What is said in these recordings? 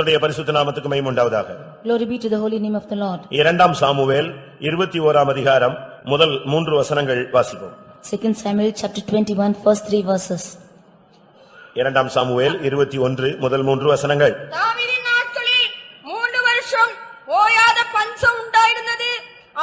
கர்த்தருடைய பரிசுத்த நாமத்துக்கு மகிமை உண்டாவதாக. Glory be to the holy name of the Lord. இரண்டாம் சாமுவேல் 21ஆம் அதிகாரம் முதல் 3 வசனங்கள் வாசிப்போம். 2 Samuel chapter 21 first 3 verses. இரண்டாம் சாமுவேல் 21 முதல் 3 வசனங்கள். தாவீதின் நாட்களில் 3 வருஷம் ஓயாத பஞ்சம் உண்டாயிருந்தது.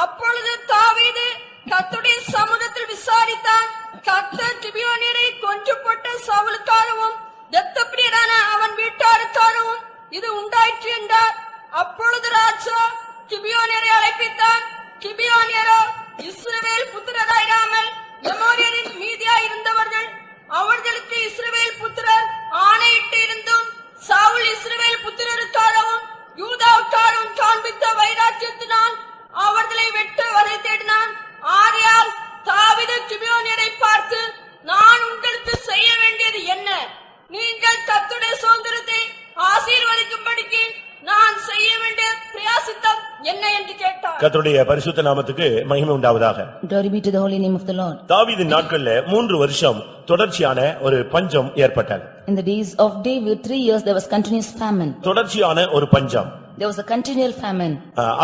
அப்பொழுது தாவீது கர்த்தருடைய சமூகத்தில் விசாரித்தான். கர்த்தர் கிபியோனியரை கொன்று போட்ட சவுலுக்காகவும் இரத்தப்பிரியரான அவன் வீட்டாருக்காகவும் இது உண்டாயிற்று என்றார். அப்பொழுது ராஜா கிபியோனியரை அழைப்பித்தான். கிபியோனியரோ இஸ்ரவேல் புத்திரராயிராமல் எமோரியரின் மீதியாயிருந்தவர்கள். அவர்களுக்கு இஸ்ரவேல் புத்திரர் ஆணையிட்டு இருந்தும் சவுல் இஸ்ரவேல் புத்திரருக்காகவும் யூதாவுக்காகவும் காண்பித்த வைராக்கியத்தினால் அவர்களை வெட்ட வரை தேடினான். ஆகையால் தாவீது கிபியோனியரை பார்த்து, நான் உங்களுக்கு செய்ய வேண்டியது என்ன? நீங்கள் கர்த்தருடைய சுதந்திரத்தை ஆசீர்வதிக்கும்படிக்கு நான் செய்ய வேண்டிய பிரயாசித்தம் என்ன என்று கேட்டார். கர்த்தருடைய பரிசுத்த நாமத்துக்கு மகிமை உண்டாவதாக. Glory be to the holy name of the Lord. தாவீதின் நாட்களிலே 3 வருஷம் தொடர்ச்சியான ஒரு பஞ்சம் ஏற்பட்டது. In the days of David 3 years there was continuous famine. தொடர்ச்சியான ஒரு பஞ்சம். There was a continual famine.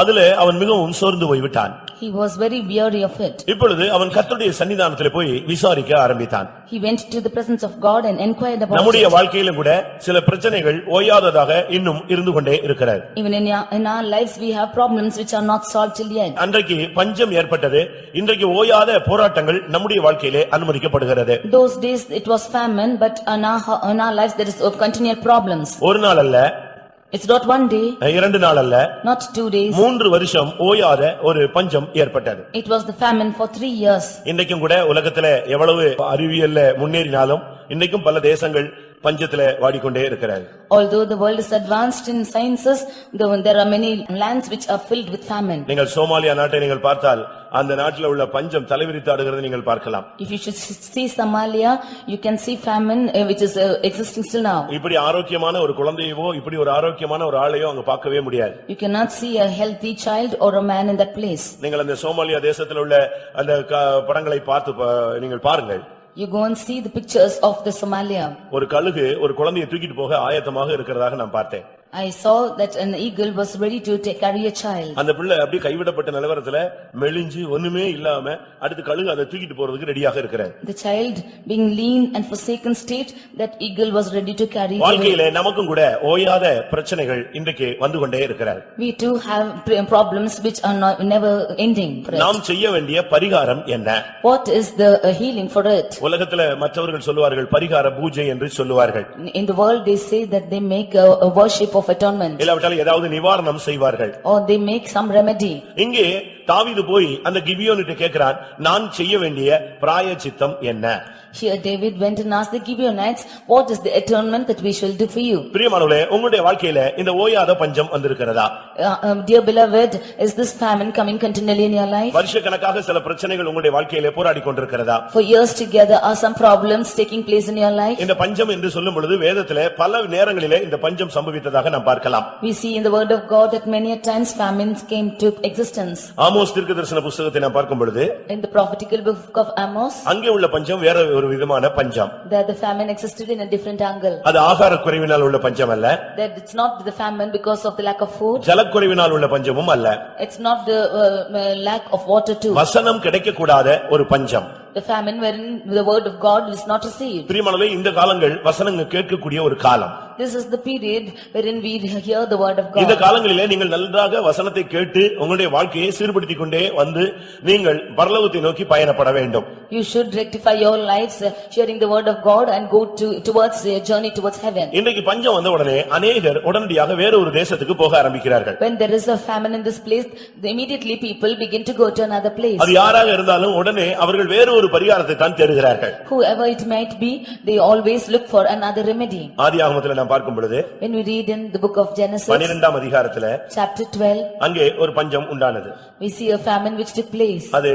அதிலே அவன் மிகவும் சோர்ந்து போய் விட்டான். He was very weary of it. இப்பொழுது அவன் கர்த்தருடைய சன்னிதானத்திலே போய் விசாரிக்க ஆரம்பித்தான். He went to the presence of God and inquired about நம்முடைய it. வாழ்க்கையில கூட சில பிரச்சனைகள் ஓயாததாக இன்னும் இருந்து கொண்டே இருக்கிறது. Even in our lives we have problems which are not solved till yet. அன்றைக்கு பஞ்சம் ஏற்பட்டது. இன்றைக்கு ஓயாத போராட்டங்கள் நம்முடைய வாழ்க்கையிலே அனுமதிக்கப்படுகிறது. Those days it was famine, but in our lives there is continual problems. ஒரு நாள் அல்ல, It's not one day, 2 நாள் அல்ல, not 2 days. 3 வருஷம் ஓயாத ஒரு பஞ்சம் ஏற்பட்டது. It was the famine for 3 years. இன்றைக்கும் கூட உலகத்திலே எவ்வளவு அறிவியல்ல முன்னேறினாலும் இன்றைக்கும் பல தேசங்கள் பஞ்சத்திலே வாடிக்கொண்டே இருக்கிறது. Although the world is advanced in sciences, there are many lands which are filled with famine. நீங்கள் சோமாலியா நாட்டை நீங்கள் பார்த்தால் அந்த நாட்டில் உள்ள பஞ்சம் தலைவிரித்தாடுகிறது நீங்கள் பார்க்கலாம். If you should see Somalia, you can see famine which is existing still now. இப்படி ஆரோக்கியமான ஒரு குழந்தையோ இப்படி ஒரு ஆரோக்கியமான ஒரு ஆளையோ அங்க பார்க்கவே முடியாது. You cannot see a healthy child or a man in that place. நீங்கள் அந்த சோமாலியா தேசத்தில் உள்ள அந்த படங்களை பார்த்து நீங்கள் பாருங்கள். You go and see the pictures of the Somalia. ஒரு கழுகு ஒரு குழந்தையை தூக்கிட்டு போக ஆயத்தமாக இருக்கிறதாக நான் பார்த்தேன். I saw that an eagle was ready to carry a child. அந்த பிள்ளை அப்படியே கைவிடப்பட்ட நிலவரத்துல மெலிஞ்சு ஒண்ணுமே இல்லாம அடுத்து கழுகு அதை தூக்கிட்டு போறதுக்கு ரெடியாக இருக்கிறது. The child being lean and forsaken state, that eagle was ready to carry. வாழ்க்கையிலே நமக்கும் கூட ஓயாத பிரச்சனைகள் இன்றைக்கு வந்து கொண்டே இருக்கிறது. We too have problems which are never ending. நாம் செய்ய வேண்டிய பரிகாரம் என்ன? What is the healing for it? உலகத்துல மற்றவர்கள் சொல்லுவார்கள் பரிகார பூஜை என்று சொல்லுவார்கள். In the world they say that they make a worship of atonement. இல்லாவிட்டால் ஏதாவது நிவாரணம் செய்வார்கள். Or they make some remedy. இங்கே தாவீது போய் அந்த கிபியோனிட்ட கேக்குறான், நான் செய்ய வேண்டிய பிராயச்சித்தம் என்ன? Here David went and asked the Gibeonites, what is the atonement that we shall do for you? பிரியமானவர்களே, உங்களுடைய வாழ்க்கையில இந்த ஓயாத பஞ்சம் வந்திருக்கிறதா? Dear beloved, is this famine coming continually in your life? வருஷக்கணக்காக சில பிரச்சனைகள் உங்களுடைய வாழ்க்கையிலே போராடி கொண்டிருக்கிறதா? For years together are some problems taking place in your life? இந்த பஞ்சம் என்று சொல்லும் பொழுது வேதத்திலே பல நேரங்களிலே இந்த பஞ்சம் சம்பவித்ததாக நாம் பார்க்கலாம். We see in the word of God that many a times famines came to existence. Amos தீர்க்கதரிசன புத்தகத்தை நாம் பார்க்கும் பொழுது In the prophetical book of Amos, அங்கே உள்ள பஞ்சம் வேற ஒரு விதமான பஞ்சம். that the famine existed in a different angle. அது ஆகார குறைவினால் உள்ள பஞ்சம் அல்ல. That it's not the famine because of the lack of food. ஜலக்குறைவினால் உள்ள பஞ்சமும் அல்ல. It's not the lack of water too. வசனம் கிடைக்க கூடாத ஒரு பஞ்சம். The famine wherein the word of God is not received. பிரியமானவர்களே, இந்த காலங்கள் வசனங்கள் கேட்கக்கூடிய ஒரு காலம். This is the period wherein we hear the word of God. இந்த காலங்களிலே நீங்கள் நன்றாக வசனத்தை கேட்டு உங்களுடைய வாழ்க்கையை சீர்படுத்திக் கொண்டே வந்து நீங்கள் பரலோகத்தை நோக்கி பயணப்பட வேண்டும். You should rectify your lives hearing the word of God and go towards a journey towards heaven. இன்றைக்கு பஞ்சம் வந்த உடனே அநேகர் உடனடியாக வேற ஒரு தேசத்துக்கு போக ஆரம்பிக்கிறார்கள். When there is a famine in this place, immediately people begin to go to another place. அது யாராக இருந்தாலும் உடனே அவர்கள் வேற ஒரு பரிகாரத்தை தான் தேடுகிறார்கள். Whoever it might be, they always look for another remedy. ஆதியாகமத்திலே நாம் பார்க்கும் பொழுது When we read in the book of Genesis, 12ஆம் அதிகாரத்திலே chapter 12, அங்கே ஒரு பஞ்சம் உண்டானது. we see a famine which took place. அது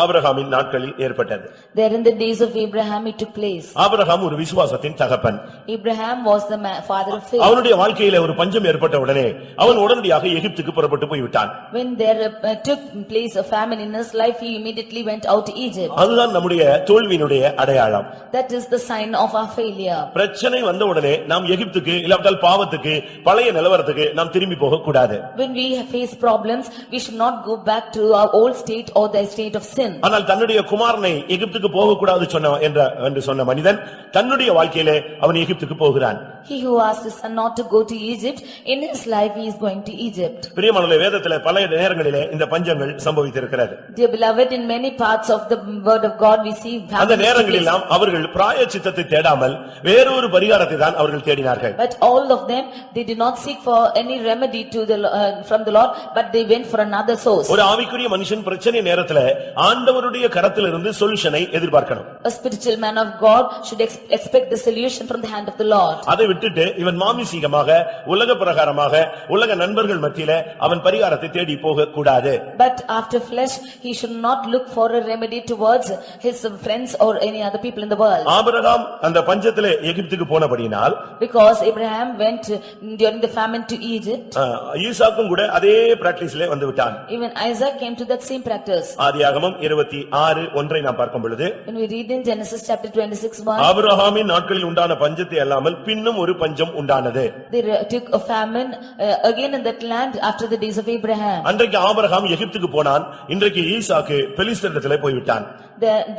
ஆபிரகாமின் நாட்களில் ஏற்பட்டது. There in the days of Abraham it took place. Abraham ஒரு விசுவாசத்தின் தகப்பன். Abraham was the father of faith. அவனுடைய வாழ்க்கையிலே ஒரு பஞ்சம் ஏற்பட்ட உடனே அவன் உடனடியாக எகிப்துக்கு புறப்பட்டு போய்விட்டான். When there took place a famine in his life, he immediately went out to Egypt. அதுதான் நம்முடைய தோல்வியினுடைய அடையாளம். That is the sign of our failure. பிரச்சனை வந்த உடனே நாம் எகிப்துக்கு இல்லாவிட்டால் பாவத்துக்கு பழைய நிலவரத்துக்கு நாம் திரும்பி போக கூடாது. When we face problems, we should not go back to our old state or the state of sin. ஆனால் தன்னுடைய குமாரனை எகிப்துக்கு போக கூடாது என்று சொன்ன மனிதன் தன்னுடைய வாழ்க்கையிலே அவன் எகிப்துக்கு போகிறான். He who asked his son not to go to Egypt, in his life he is going to Egypt. பிரியமானவர்களே, வேதத்திலே பல நேரங்களிலே இந்த பஞ்சங்கள் சம்பவித்திருக்கிறது. Dear beloved, in many parts of the word of God we see அந்த நேரங்களிலெல்லாம் அவர்கள் பிராயச்சித்தத்தை தேடாமல் வேறொரு பரிகாரத்தை தான் அவர்கள் தேடினார்கள். But all of them, they did not seek for any remedy to the from the Lord, but they went for another source. ஒரு ஆவிக்குரிய மனுஷன் பிரச்சனை நேரத்திலே ஆண்டவருடைய கரத்திலிருந்து சொல்யூஷனை எதிர்பார்க்கணும். A spiritual man of God should expect the solution from the hand of the Lord. அதை விட்டுட்டு இவன் மாமிசீகமாக உலக பிரகாரமாக உலக நண்பர்கள் மத்தியிலே அவன் பரிகாரத்தை தேடி போக கூடாது. But after flesh, he should not look for a remedy towards his friends or any other people in the world. Abraham அந்த பஞ்சத்திலே எகிப்துக்கு போனபடியினால், Because Abraham went during the famine to Egypt, ஈசாக்கும் கூட அதே பிராக்டிஸ்ல வந்து விட்டான். even Isaac came to that same practice. ஆதியாகமம் 26:1 நாம் பார்க்கும் பொழுது, When we read in Genesis chapter 26:1, ஆபிரகாமின் நாட்களில் உண்டான பஞ்சத்தை அல்லாமல் பின்னும் ஒரு பஞ்சம் உண்டானது. they took a famine again in that land after the days of Abraham. அன்றைக்கு ஆபிரகாம் எகிப்துக்கு போனான், இன்றைக்கு ஈசாக்கு பெலிஸ்தரிடத்திலே போய்விட்டான்.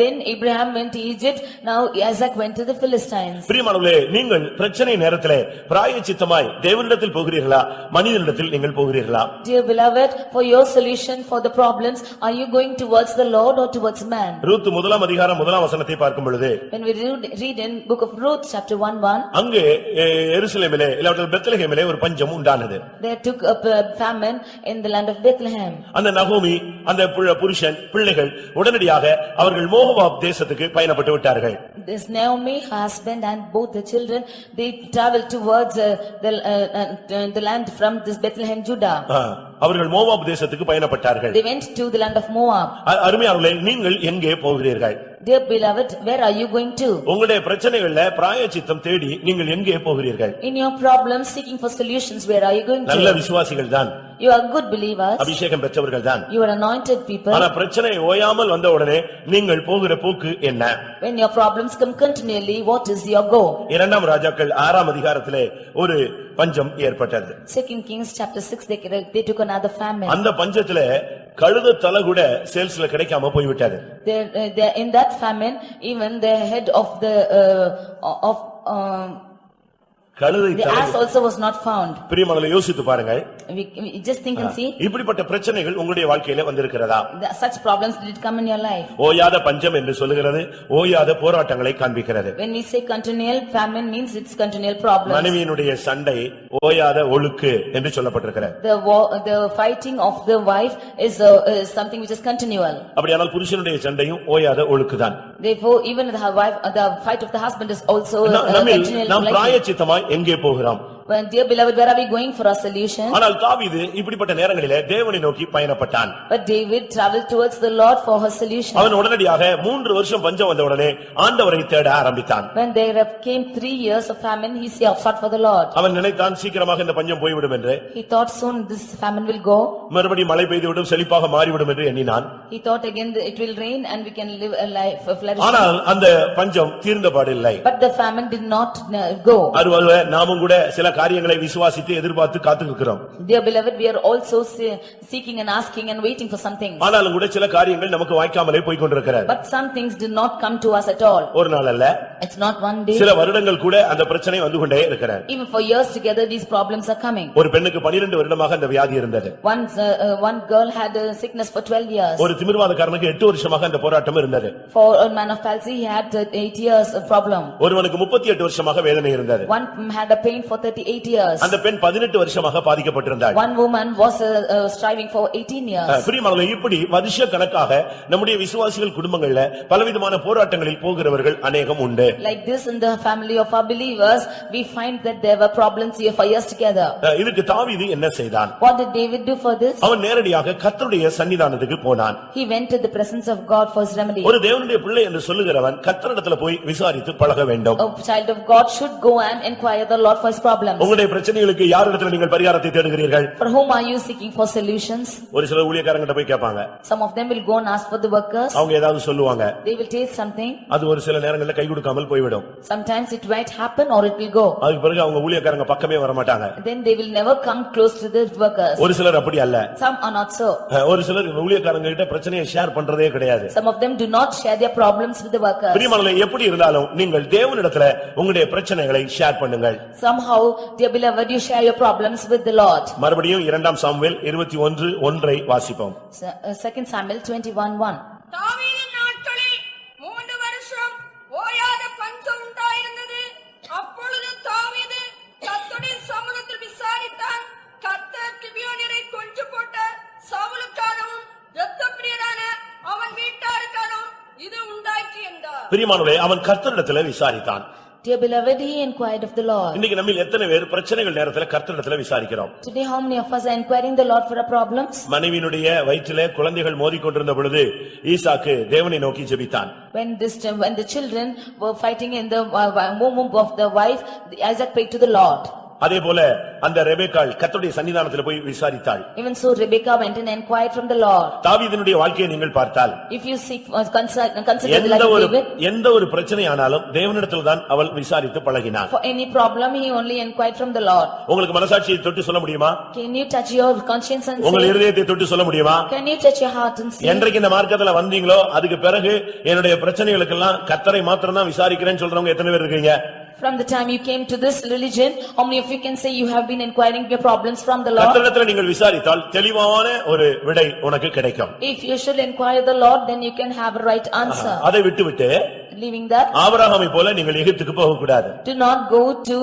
Then Abraham went to Egypt, now Isaac went to the Philistines. பிரியமானவர்களே, நீங்கள் பிரச்சனை நேரத்திலே பிராயச்சித்தமாய் தேவனிடத்தில் போகிறீர்களா, மனிதனிடத்தில் நீங்கள் போகிறீர்களா? Dear beloved, for your solution for the problems, are you going towards the Lord or towards man? Ruth 1:1 பார்க்கும் பொழுது, When we read in book of Ruth chapter 1:1, அங்கே எருசலேமிலே இல்லாவிட்டால் பெத்லகேமிலே ஒரு பஞ்சம் உண்டானது. there took a famine in the land of Bethlehem. அந்த நகோமி அந்த புருஷன் பிள்ளைகள் உடனடியாக அவர்கள் மோவாப் தேசத்துக்கு பயணப்பட்டு விட்டார்கள். This Naomi, her husband and both the children, they traveled towards the land from this Bethlehem, Judah. அவர்கள் மோவாப் தேசத்துக்கு பயணப்பட்டார்கள். They went to the land of Moab. அருமையானவர்களே, நீங்கள் எங்கே போகிறீர்கள்? Dear beloved, where are you going to? உங்களுடைய பிரச்சனைகள்ல பிராயச்சித்தம் தேடி நீங்கள் எங்கே போகிறீர்கள்? In your problems, seeking for solutions, where are you going to? நல்ல விசுவாசிகள் தான், You are good believers, அபிஷேகம் பெற்றவர்கள் தான். you are anointed people. ஆனா பிரச்சனை ஓயாமல் வந்த உடனே நீங்கள் போகிற போக்கு என்ன? When your problems come continually, what is your go? 2 ராஜாக்கள் 6 அதிகாரத்திலே ஒரு பஞ்சம் ஏற்பட்டது. 2 Kings chapter 6, they took another famine. அந்த பஞ்சத்திலே கழுத தலை கூட சேல்ஸ்ல கிடைக்காம போய்விட்டது. In that famine, even the head of the கழுதை the ass also was not found. பிரியமானவர்களே, யோசித்து பாருங்கள். We just think and see. இப்படிப்பட்ட பிரச்சனைகள் உங்களுடைய வாழ்க்கையில வந்திருக்கிறதா? Such problems did come in your life. ஓயாத பஞ்சம் என்று சொல்லுகிறது, ஓயாத போராட்டங்களை காண்பிக்கிறது. When we say continual famine, means it's continual problems. மனைவியினுடைய சண்டை ஓயாத ஒழுக்கு என்று சொல்லப்பட்டிருக்கிறது. The fighting of the wife is something which is continual. அப்படியானால் புருஷனுடைய சண்டையும் ஓயாத ஒழுக்குதான். Therefore, even the fight of the husband is also continual. நாம் பிராயச்சித்தமாய் எங்கே போகிறோம்? When, dear beloved, where are we going for our solution? ஆனால் தாவீது இப்படிப்பட்ட நேரங்களிலே தேவனை நோக்கி பயணப்பட்டான். But David traveled towards the Lord for her solution. அவன் உடனடியாக 3 வருஷம் பஞ்சம் வந்த உடனே ஆண்டவரை தேட ஆரம்பித்தான். When there came 3 years of famine, he sought for the Lord. அவன் நினைத்தான் சீக்கிரமாக இந்த பஞ்சம் போய்விடும் என்று. He thought soon this famine will go. மறுபடியும் மழை பெய்துவிடும், செழிப்பாக மாறிவிடும் என்று எண்ணினான். He thought again that it will rain and we can live a life of flourishing. ஆனால் அந்த பஞ்சம் தீர்ந்தபாடில்லை. But the famine did not go. அதுவல்ல, நாமும் கூட சில காரியங்களை விசுவாசித்து எதிர்பார்த்து காத்திருக்கிறோம். Dear beloved, we are also seeking and asking and waiting for some things. ஆனாலும் கூட சில காரியங்கள் நமக்கு வாய்க்காமலே போய் கொண்டிருக்கிறது. But some things did not come to us at all. ஒரு நாள் அல்ல, It's not one day. சில வருடங்கள் கூட அந்த பிரச்சனை வந்து கொண்டே இருக்கிறது. Even for years together these problems are coming. ஒரு பெண்ணுக்கு 12 வருடமாக அந்த வியாதி இருந்தது. One girl had a sickness for 12 years. ஒரு திமிர்வாதக்காரனுக்கு 8 வருஷமாக அந்த போராட்டம் இருந்தது. For a man of palsy he had 8 years of problem. ஒருவனுக்கு 38 வருஷமாக வேதனை இருந்தது. One had a pain for 38 8 years. அந்த பெண் 18 வருஷமாக பாதிக்கப்பட்டிருந்தாள். One woman was striving for 18 years. பிரியமானவர்களே, இப்படி வருஷ கணக்காக நம்முடைய விசுவாசிகள் குடும்பங்கள்ல பலவிதமான போராட்டங்களில் போகிறவர்கள் அநேகம் உண்டு. Like this in the family of our believers, we find that there were problems here for years together. இதுக்கு தாவீது என்ன செய்தான்? What did David do for this? அவன் நேரடியாக கர்த்தருடைய சன்னிதானத்துக்கு போனான். He went to the presence of God for his remedy. ஒரு தேவனுடைய பிள்ளை என்று சொல்லுகிறவன் கர்த்தரிடத்தில் போய் விசாரித்து பழக வேண்டும். A child of God should go and inquire the Lord for his problems. உங்களுடைய பிரச்சனைகளுக்கு யாரிடத்தில் நீங்கள் பரிகாரத்தை தேடுகிறீர்கள்? For whom are you seeking for solutions? ஒரு சில ஊழியக்காரங்கிட்ட போய் கேட்பாங்க. Some of them will go and ask for the workers. அவங்க ஏதாவது சொல்லுவாங்க. They will take something. அது ஒரு சில நேரங்களில் கை கொடுக்காமல் போய்விடும். Sometimes it might happen or it will go. அதுக்கு பிறகு அவங்க ஊழியக்காரங்க பக்கமே வர மாட்டாங்க. Then they will never come close to the workers. ஒரு சிலர் அப்படி அல்ல. Some are not so. ஒரு சிலர் ஊழியக்காரங்க கிட்ட பிரச்சனையை ஷேர் பண்றதே கிடையாது. Some of them do not share their problems with the workers. பிரியமானவர்களே, எப்படி இருந்தாலும் நீங்கள் தேவனிடத்தில் உங்களுடைய பிரச்சனைகளை ஷேர் பண்ணுங்கள். Somehow, dear beloved, you share your problems with the Lord. மறுபடியும் 2 சாமுவேல் 21:1 வாசிப்போம். 2 Samuel 21:1. தாவீதின் நாட்களில் 3 வருஷம் ஓயாத பஞ்சம் உண்டாயிருந்தது. அப்பொழுது தாவீது கர்த்தருடைய சமூகத்தில் விசாரித்தான். கர்த்தர் கிபியோனியரை கொன்று போட்ட சவுலுக்காகவும் இரத்தப்பிரியரான அவன் வீட்டாருக்காகவும் இது உண்டாயிற்று என்றார். பிரியமானவர்களே, அவன் கர்த்தரிடத்தில் விசாரித்தான். Dear beloved, he inquired of the Lord. இன்னைக்கு நம்மில் எத்தனை பேர் பிரச்சனைகள் நேரத்தில் கர்த்தரிடத்தில் விசாரிக்கிறோம்? Today, how many of us are inquiring the Lord for our problems? மனைவியினுடைய வயிற்றிலே குழந்தைகள் மோதிக்கொண்டிருந்த பொழுது ஈசாக்கு தேவனை நோக்கி ஜெபித்தான். When the children were fighting in the womb of the wife, Isaac prayed to the Lord. அதேபோல அந்த ரெபெக்காள் கர்த்தருடைய சன்னிதானத்தில் போய் விசாரித்தாள். Even so, Rebecca went and inquired from the Lord. தாவீதினுடைய வாழ்க்கையை நீங்கள் பார்த்தால், if you seek consider the life of David, எந்த ஒரு பிரச்சனை ஆனாலும் தேவனிடத்தில் தான் அவள் விசாரித்து பழகினாள். for any problem he only inquired from the Lord. உங்களுக்கு மனசாட்சியை தொட்டு சொல்ல முடியுமா? Can you touch your conscience and உங்கள் say, இதயத்தை தொட்டு சொல்ல முடியுமா? can you touch your heart and say, என்றைக்கு இந்த மார்க்கத்துல வந்தீங்களோ அதுக்கு பிறகு என்னுடைய பிரச்சனைகளுக்கெல்லாம் கர்த்தரை மாத்திரம் தான் விசாரிக்கிறேன்னு சொல்றவங்க எத்தனை பேர் இருக்கீங்க? from the time you came to this religion, how many of you can say you have been inquiring your problems from the Lord? கர்த்தரிடத்தில் நீங்கள் விசாரித்தால் தெளிவான ஒரு விடை உனக்கு கிடைக்கும். If you should inquire the Lord, then you can have a right answer. அதை விட்டுவிட்டு leaving that, ஆபிரகாமை போல நீங்கள் எகிப்துக்கு போக கூடாது. do not go to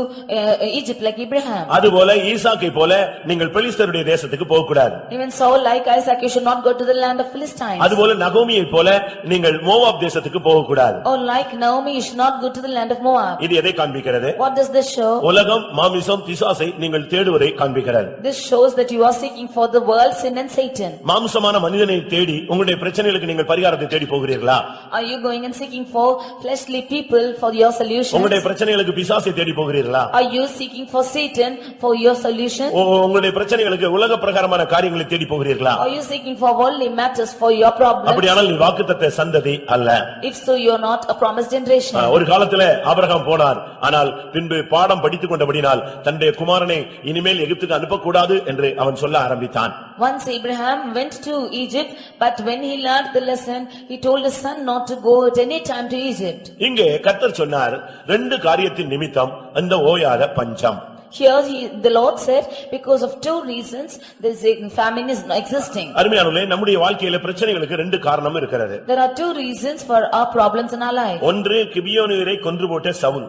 Egypt like Abraham. அதுபோல ஈசாக்கை போல நீங்கள் பெலிஸ்தருடைய தேசத்துக்கு போக கூடாது. Even so, like Isaac, you should not go to the land of Philistines. அதுபோல நகோமியை போல நீங்கள் மோவாப் தேசத்துக்கு போக கூடாது. Or like Naomi, you should not go to the land of Moab. இது எதை காண்பிக்கிறது? What does this show? உலகம் மாமிசம் பிசாசை நீங்கள் தேடுவதை காண்பிக்கிறது. This shows that you are seeking for the world, sin and Satan. மாம்சமான மனிதனை தேடி உங்களுடைய பிரச்சனைகளுக்கு நீங்கள் பரிகாரத்தை தேடி போகிறீர்களா? Are you going and seeking for fleshly people for your solutions? உங்களுடைய பிரச்சனைகளுக்கு பிசாசை தேடி போகிறீர்களா? Are you seeking for Satan for your solution? உங்களுடைய பிரச்சனைகளுக்கு உலக பிரகாரமான காரியங்களை தேடி போகிறீர்களா? Are you seeking for worldly matters for your problems? அப்படியானால் நீ வாக்குத்தத்த சந்ததி அல்ல. If so, you are not a promised generation. ஒரு காலத்திலே ஆபிரகாம் போனார், ஆனால் பின்பு பாடம் படித்துக் கொண்டபடினால் தன்னுடைய குமாரனை இனிமேல் எகிப்துக்கு அனுப்பக்கூடாது என்று அவன் சொல்ல ஆரம்பித்தான். Once Abraham went to Egypt, but when he learned the lesson, he told his son not to go at any time to Egypt. இங்கே கர்த்தர் சொன்னார், 2 காரியத்தின் நிமித்தம் அந்த ஓயாத பஞ்சம். Here the Lord said, because of 2 reasons, this famine is existing. அருமையானவர்களே, நம்முடைய வாழ்க்கையில பிரச்சனைகளுக்கு 2 காரணம் இருக்கிறது. There are 2 reasons for our problems in our life. ஒன்று கிபியோனியரை கொன்று போட்ட Saul.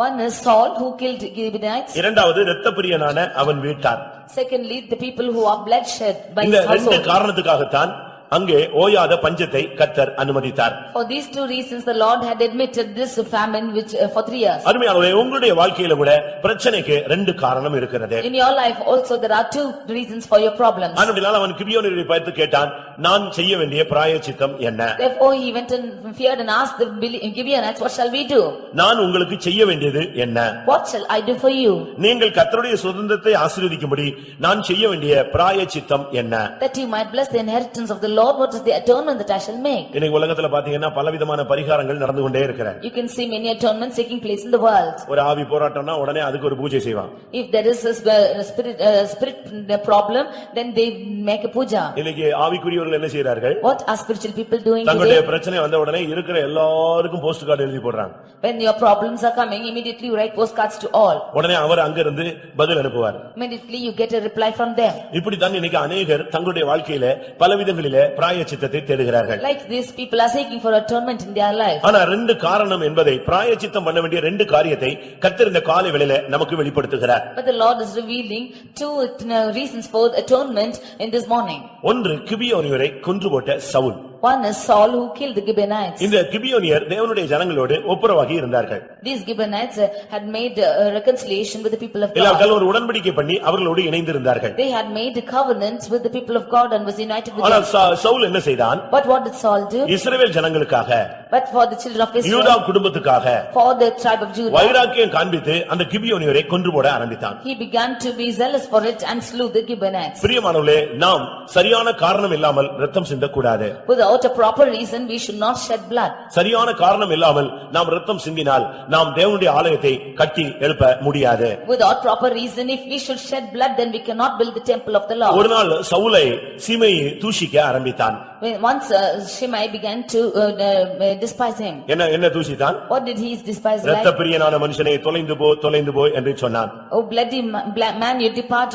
One is Saul who killed Gibeonites. இரண்டாவது இரத்தப்பிரியனான அவன் வீட்டார். Secondly, the people who are bloodshed by இந்த his 2 household. காரணத்துக்காகத்தான் அங்கே ஓயாத பஞ்சத்தை கர்த்தர் அனுமதித்தார். For these 2 reasons, the Lord had admitted this famine which for 3 years. அருமையானவர்களே, உங்களுடைய வாழ்க்கையில கூட பிரச்சனைக்கு 2 காரணம் இருக்கிறது. In your life also there are 2 reasons for your problems. ஆனபடியால் அவன் கிபியோனியரை பார்த்து கேட்டான், நான் செய்ய வேண்டிய பிராயச்சித்தம் என்ன? Therefore he went and feared and asked the Gibeonites, what shall we do? நான் உங்களுக்கு செய்ய வேண்டியது என்ன? What shall I do for you? நீங்கள் கர்த்தருடைய சுதந்திரத்தை ஆசீர்வதிக்கும்படி நான் செய்ய வேண்டிய பிராயச்சித்தம் என்ன? That you might bless the inheritance of the Lord. What is the atonement that I shall make? இன்னைக்கு உலகத்துல பாத்தீங்கன்னா பலவிதமான பரிகாரங்கள் நடந்து கொண்டே இருக்கிறது. You can see many atonements taking place in the world. ஒரு ஆவி போராட்டம்னா உடனே அதுக்கு ஒரு பூஜை செய்வாங்க. If there is a spirit problem, then they make a puja. இன்னைக்கு ஆவிக்குரியவர்கள் என்ன செய்றார்கள்? What are spiritual people doing தங்களுடைய today? பிரச்சனை வந்த உடனே இருக்கிற எல்லாருக்கும் போஸ்ட் கார்டு எழுதி போடுறாங்க. When your problems are coming, immediately you write postcards to all. உடனே அவர் அங்க இருந்து பதில் அனுப்புவார். Immediately you get a reply from them. இப்படி தான் இன்னைக்கு अनेகர் தங்களுடைய வாழ்க்கையில பலவிதங்களிலே பிராயச்சித்தத்தை தேடுகிறார்கள். Like these people are seeking for atonement in their life. ஆனா ரெண்டு காரணம் என்பதை பிராயச்சித்தம் பண்ண வேண்டிய ரெண்டு காரியத்தை கர்த்தர் இந்த காலை வேளையிலே நமக்கு வெளிப்படுத்துகிறார். But the Lord is revealing two reasons for atonement in this morning. ஒன்று கிபியோனியரை கொன்று போட்ட Saul. One is Saul who killed the Gibeonites. இந்த கிபியோனியர் தேவனுடைய ஜனங்களோடு ஒப்புரவாகி இருந்தார்கள். These Gibeonites had made reconciliation with the people of God. எல்லாரும் ஒரு உடன்படிக்கை பண்ணி அவர்களோடு இணைந்திருந்தார்கள். They had made a covenant with the people of God and was united with ஆனால் them. சவுல் என்ன செய்தான்? But what did Saul do? இஸ்ரவேல் ஜனங்களுக்காக, But for the children of Israel, யூதா குடும்பத்துக்காக, for the tribe of Judah, வைராக்கியம் காண்பித்து அந்த கிபியோனியரை கொன்று போட ஆரம்பித்தான். he began to be zealous for it and slew the Gibeonites. பிரியமானவர்களே, நாம் சரியான காரணம் இல்லாமல் இரத்தம் சிந்தக்கூடாது. Without a proper reason, we should not shed blood. சரியான காரணம் இல்லாமல் நாம் இரத்தம் சிந்தினால் நாம் தேவனுடைய ஆலயத்தை கட்டி எழுப்ப முடியாது. Without proper reason, if we should shed blood, then we cannot build the temple of the Lord. ஒரு நாள் சவுலை சீமையை தூஷிக்க ஆரம்பித்தான். Once Shimei began to despise him. என்ன தூஷித்தான்? What did he despise like? இரத்த பிரியனான மனுஷனே தொலைந்து போ என்று சொன்னான். Oh bloody man, you depart.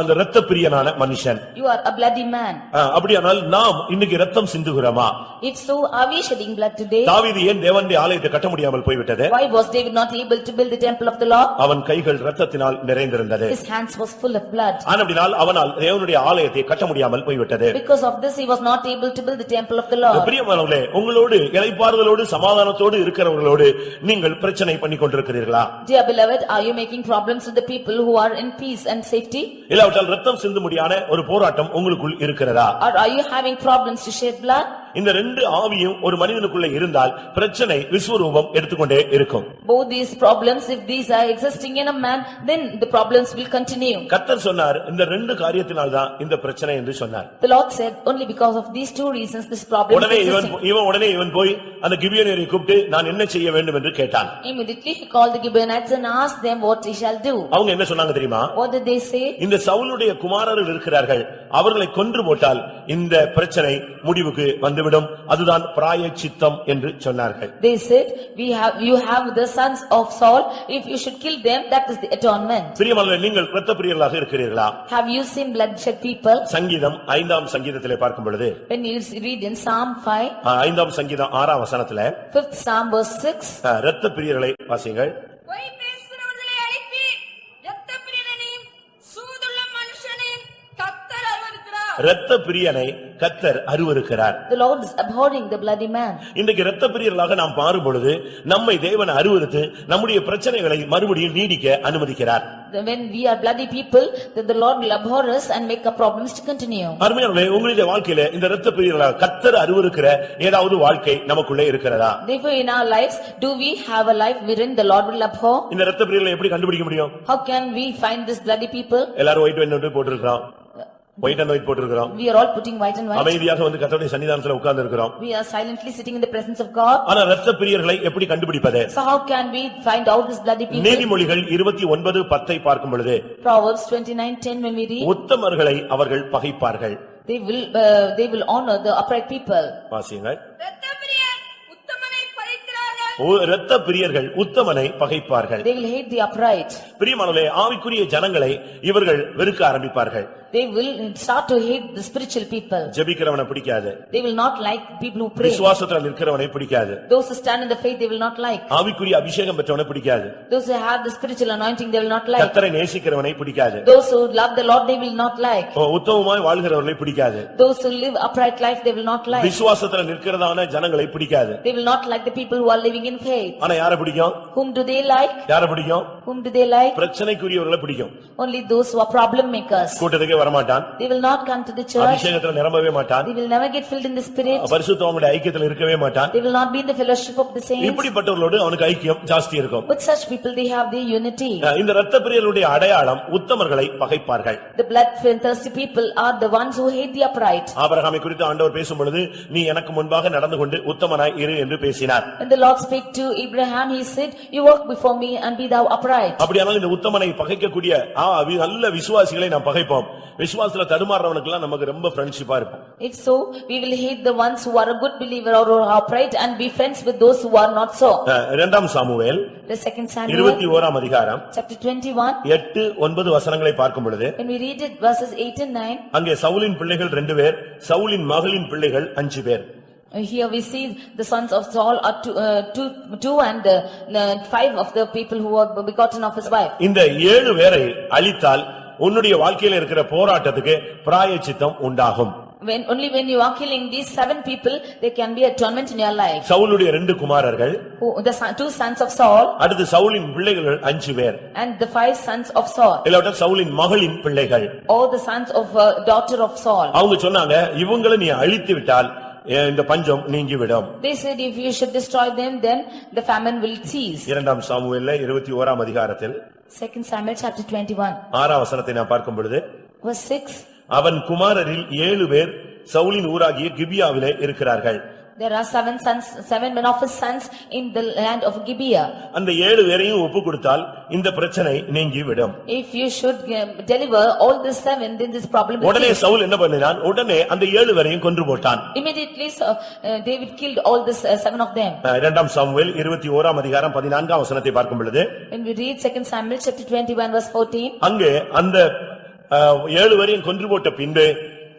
அந்த இரத்த பிரியனான மனுஷன். You are a bloody man. அப்படியானால் நாம் இன்னைக்கு இரத்தம் சிந்துகிறோமா? If so, are we shedding blood today? தாவீது ஏன் தேவனுடைய ஆலயத்தை கட்ட முடியாமல் போய்விட்டது? Why was David not able to build the temple of the Lord? அவன் கைகள் இரத்தத்தினால் நிறைந்திருந்தது. His hands was full of blood. ஆனபடியால் அவனால் தேவனுடைய ஆலயத்தை கட்ட முடியாமல் போய்விட்டது. Because of this, he was not able to build the temple of the Lord. பிரியமானவர்களே, உங்களோடு இளைப்பாறுதலோடு சமாதானத்தோடு இருக்கிறவர்களோடு நீங்கள் பிரச்சனை பண்ணி கொண்டிருக்கிறீர்களா? Dear beloved, are you making problems with the people who are in peace and safety? இல்லாவிட்டால் இரத்தம் சிந்தும்படியான ஒரு போராட்டம் உங்களுக்குள் இருக்கிறதா? Or are you having problems to shed blood? இந்த ரெண்டு ஆவியும் ஒரு மனிதனுக்குள்ள இருந்தால் பிரச்சனை விஸ்வரூபம் எடுத்துக்கொண்டே இருக்கும். Both these problems, if these are existing in a man, then the problems will continue. கர்த்தர் சொன்னார், இந்த ரெண்டு காரியத்தினால் தான் இந்த பிரச்சனை என்று சொன்னார். The Lord said, only because of these two reasons this problem is existing. உடனே இவன் போய் அந்த கிபியோனியரை கூப்பிட்டு நான் என்ன செய்ய வேண்டும் என்று கேட்டான். Immediately he called the Gibeonites and asked them what he shall do. அவங்க என்ன சொன்னாங்க தெரியுமா? What did they say? இந்த சவுலுடைய குமாரர்கள் இருக்கிறார்கள், அவர்களை கொன்று போட்டால் இந்த பிரச்சனை முடிவுக்கு வந்துவிடும், அதுதான் பிராயச்சித்தம் என்று சொன்னார்கள். They said, you have the sons of Saul, if you should kill them, that is the atonement. பிரியமானவர்களே, நீங்கள் இரத்த பிரியர்களாக இருக்கிறீர்களா? Have you seen bloodshed people? சங்கீதம் 5ஆம் சங்கீதத்திலே பார்க்கும் பொழுது, When you read in Psalm 5, 5ஆம் சங்கீதம் 6ஆம் வசனத்திலே 5th Psalm verse 6, இரத்த பிரியர்களை வாசிங்கள். பொய் பேசுகிறவர்களை அழிப்பீர், இரத்தப் பிரியனையும் சூதுள்ள மனுஷனையும் கர்த்தர் அருவருக்கிறார். இரத்த பிரியனை கர்த்தர் அருவருக்கிறார். the Lord is abhorring the bloody man. இன்றைக்கு இரத்த பிரியர்களாக நாம் பாரும் பொழுது நம்மை தேவன் அருவருத்து நம்முடைய பிரச்சனைகளை மறுபடியும் நீடிக்க அனுமதிக்கிறார். When we are bloody people, then the Lord will abhor us and make our problems to continue. அருமையானவர்களே, உங்களுடைய வாழ்க்கையில இந்த இரத்த பிரியர்களாக கர்த்தர் அருவருக்கிற ஏதாவது வாழ்க்கை நமக்குள்ளே இருக்கிறதா? Therefore in our lives, do we have a life wherein the Lord will abhor? இந்த இரத்த பிரியர்களை எப்படி கண்டுபிடிக்க முடியும்? How can we find this bloody people? எல்லாரும் ஒயிட் அண்ட் போட்டிருக்கிறோம். ஒயிட் அண்ட் ஒயிட் போட்டிருக்கிறோம். We are all putting white and white. அமைதியாக வந்து கர்த்தருடைய சன்னிதானத்துல உட்கார்ந்து இருக்கிறோம். We are silently sitting in the presence of God. ஆனா இரத்த பிரியர்களை எப்படி கண்டுபிடிப்பது? So how can we find out this bloody people? நீதிமொழிகள் 29:10 பார்க்கும் பொழுது, Proverbs 29:10 when we read, உத்தமர்களை அவர்கள் பகைப்பார்கள். they will honor the upright people. வாசியுங்கள். இரத்தப் பிரியர் உத்தமனை பகைக்கிறார்கள். இரத்த பிரியர்கள் உத்தமனை பகைப்பார்கள். They will hate the upright. பிரியமானவர்களே, ஆவிக்குரிய ஜனங்களை இவர்கள் வெறுக்க ஆரம்பிப்பார்கள். They will start to hate the spiritual people. ஜெபிக்கிறவனை பிடிக்காது. They will not like people who pray. விசுவாசத்துல நிற்கிறவனை பிடிக்காது. Those who stand in the faith, they will not like. ஆவிக்குரிய அபிஷேகம் பெற்றவனை பிடிக்காது. Those who have the spiritual anointing, they will not like. கர்த்தரை நேசிக்கிறவனை பிடிக்காது. Those who love the Lord, they will not like. உத்தமமாய் வாழ்கிறவர்களை பிடிக்காது. Those who live upright life, they will not like. விசுவாசத்துல நிற்கிறதான ஜனங்களை பிடிக்காது. They will not like the people who are living in faith. ஆனா யாரை பிடிக்கும்? Whom do they like? யாரை பிடிக்கும்? Whom do they like? பிரச்சனைக்குரியவர்களை பிடிக்கும். Only those who are problem makers. கூட்டத்துக்கே வரமாட்டான். They will not come to the church. அபிஷேகத்துல நிரம்பவே மாட்டான். They will never get filled in the spirit. பரிசுத்தவான்களுடைய ஐக்கியத்துல இருக்கவே மாட்டான். They will not be in the fellowship of the saints. இப்படிப்பட்டவர்களோடு அவனுக்கு ஐக்கியம் ஜாஸ்தி இருக்கும். With such people, they have their unity. இந்த இரத்த பிரியர்களுடைய அடையாளம் உத்தமர்களை பகைப்பார்கள். The bloodthirsty people are the ones who hate the upright. ஆபிரகாமை குறித்து ஆண்டவர் பேசும் பொழுது, நீ எனக்கு முன்பாக நடந்து கொண்டு உத்தமனாய் இரு என்று பேசினார். When the Lord spake to Abraham, he said, you walk before me and be thou upright. அப்படியானால் இந்த உத்தமனை பகைக்கக்கூடிய நல்ல விசுவாசிகளை நாம் பகைப்போம். விசுவாசத்துல தடுமாறவனுக்கெல்லாம் நமக்கு ரொம்ப ஃப்ரெண்ட்ஷிப்பா இருக்கும். If so, we will hate the ones who are a good believer or are upright and be friends with those who are not so. இரண்டாம் சாமுவேல் The second Samuel 21ஆம் அதிகாரம் chapter 21 8-9 வசனங்களை பார்க்கும் பொழுது when we read it verses 8 and 9 அங்கே சவுலின் பிள்ளைகள் 2 பேர், சவுலின் மகளின் பிள்ளைகள் 5 பேர். here we see the sons of Saul are two and 5 of the people who are begotten of his wife. இந்த 7 பேரை அழித்தால் உன்னுடைய வாழ்க்கையில இருக்கிற போராட்டத்துக்கு பிராயச்சித்தம் உண்டாகும். Only when you are killing these 7 people, there can be atonement in your life. சவுலுடைய 2 குமாரர்கள், The 2 sons of Saul, அடுத்து சவுலின் பிள்ளைகள் 5 பேர், and the 5 sons of Saul, இல்லாவிட்டால் சவுலின் மகளின் பிள்ளைகள், all the sons of daughter of Saul. அவங்க சொன்னாங்க இவங்களை நீ அழித்து விட்டால் இந்த பஞ்சம் நீங்கிவிடும். They said if you should destroy them, then the famine will cease. இரண்டாம் சாமுவேல்ல 21ஆம் அதிகாரத்தில் 2 Samuel chapter 21 6ஆம் வசனத்தை நாம் பார்க்கும் பொழுது verse 6 அவன் குமாரரில் 7 பேர் சவுலின் ஊராகிய கிபியாவிலே இருக்கிறார்கள். There are 7 sons, 7 men of his sons in the land of Gibeah. அந்த 7 பேரையும் ஒப்பு கொடுத்தால் இந்த பிரச்சனை நீங்கிவிடும். If you should deliver all the 7, then this problem will உடனே cease. சவுல் என்ன பண்ணினான்? உடனே அந்த 7 பேரையும் கொன்று போட்டான். Immediately David killed all the 7 of them. இரண்டாம் சாமுவேல் 21ஆம் அதிகாரம் 14ஆம் வசனத்தை பார்க்கும் பொழுது When we read 2 Samuel chapter 21 verse 14, அங்கே அந்த 7 பேரையும் கொன்று போட்ட பின்பு